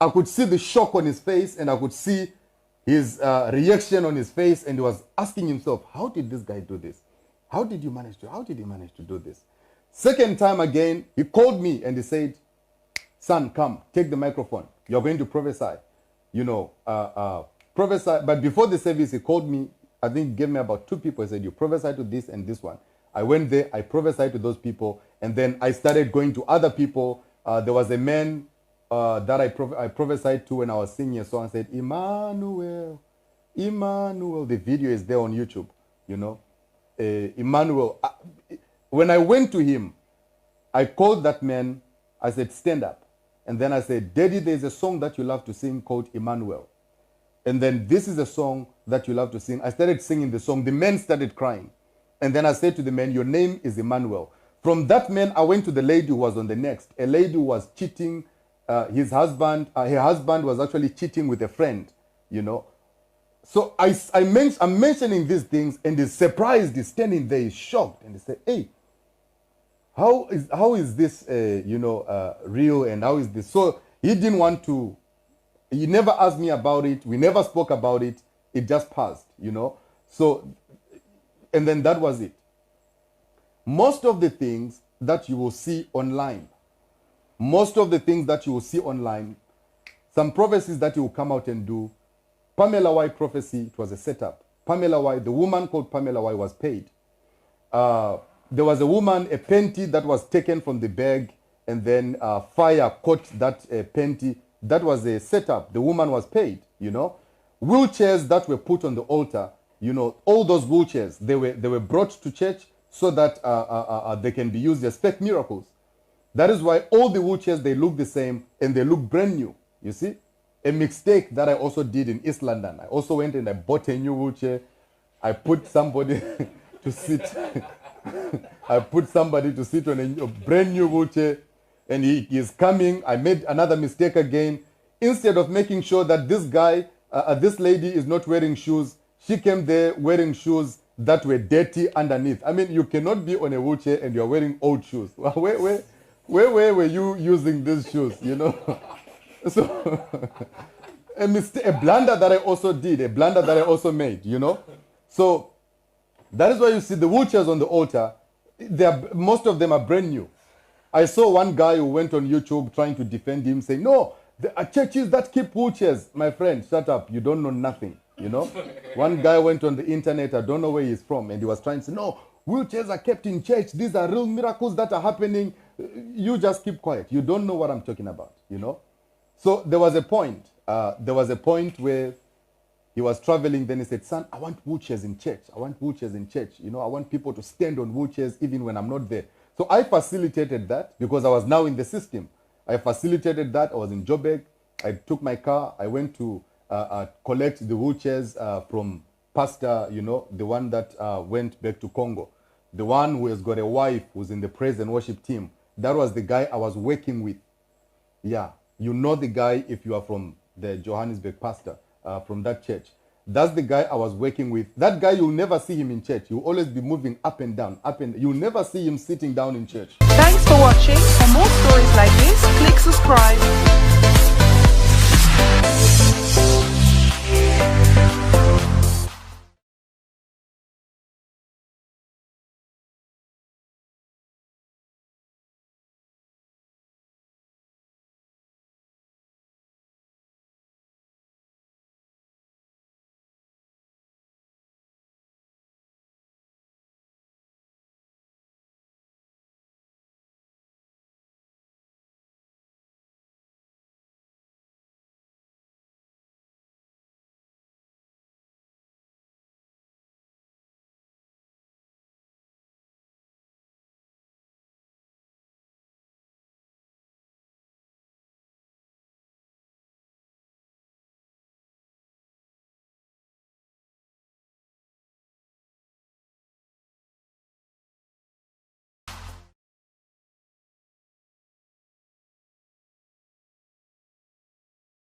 [SPEAKER 2] I could see the shock on his face, and I could see his reaction on his face, and he was asking himself, how did this guy do this? How did he manage to do this? Second time again, he called me and he said, son, come, take the microphone. You're going to prophesy. You know, prophesy. But before the service, he called me. I think he gave me about 2 people. He said, you prophesy to this and this one. I went there. I prophesied to those people. And then I started going to other people. There was a man that I prophesied to when I was singing a song. I said, Emmanuel, Emmanuel. The video is there on YouTube, you know. Emmanuel. When I went to him, I called that man. I said, stand up. And then I said, Daddy, there's a song that you love to sing called Emmanuel. And then this is a song that you love to sing. I started singing the song. The man started crying. And then I said to the man, your name is Emmanuel. From that man, I went to the lady who was on the next. A lady who was cheating. Her husband was actually cheating with a friend, you know. So I'm mentioning these things, and he's surprised. He's standing there, he's shocked. And he said, hey, how is this, real, and how is this? So he didn't want to, he never asked me about it. We never spoke about it. It just passed, you know. So, and then that was it. Most of the things that you will see online, some prophecies that you will come out and do, Pamela White prophecy, it was a setup. Pamela White, the woman called Pamela White was paid. There was a woman, a panty that was taken from the bag, and then fire caught that panty. That was a setup. The woman was paid, you know. Wheelchairs that were put on the altar, you know, all those wheelchairs, they were brought to church so that they can be used as fake miracles. That is why all the wheelchairs, they look the same and they look brand new, you see. A mistake that I also did in East London. I also went and I bought a new wheelchair. I put somebody to sit. I put somebody to sit on a brand new wheelchair, and he is coming. I made another mistake again. Instead of making sure that this guy, this lady is not wearing shoes, she came there wearing shoes that were dirty underneath. I mean, you cannot be on a wheelchair and you're wearing old shoes. Where were you using these shoes, you know? So, a blunder that I also did, a blunder that I also made, you know? So, that is why you see the wheelchairs on the altar, most of them are brand new. I saw one guy who went on YouTube trying to defend him, saying, no, there are churches that keep wheelchairs. My friend, shut up, you don't know nothing, you know? One guy went on the internet, I don't know where he's from, and he was trying to say, no, wheelchairs are kept in church. These are real miracles that are happening. You just keep quiet. You don't know what I'm talking about, you know? So there was a point. Where he was traveling. Then he said, son, I want wheelchairs in church. I want wheelchairs in church. You know, I want people to stand on wheelchairs even when I'm not there. So I facilitated that because I was now in the system. I facilitated that. I was in Joburg. I took my car. I went to collect the wheelchairs from Pastor, you know, the one that went back to Congo. The one who has got a wife who's in the praise and worship team. That was the guy I was working with. Yeah. You know the guy if you are from the Johannesburg pastor, from that church. That's the guy I was working with. That guy, you'll never see him in church. You'll always be moving up and down, you'll never see him sitting down in church.
[SPEAKER 3] Thanks for watching. For more stories like this, click subscribe.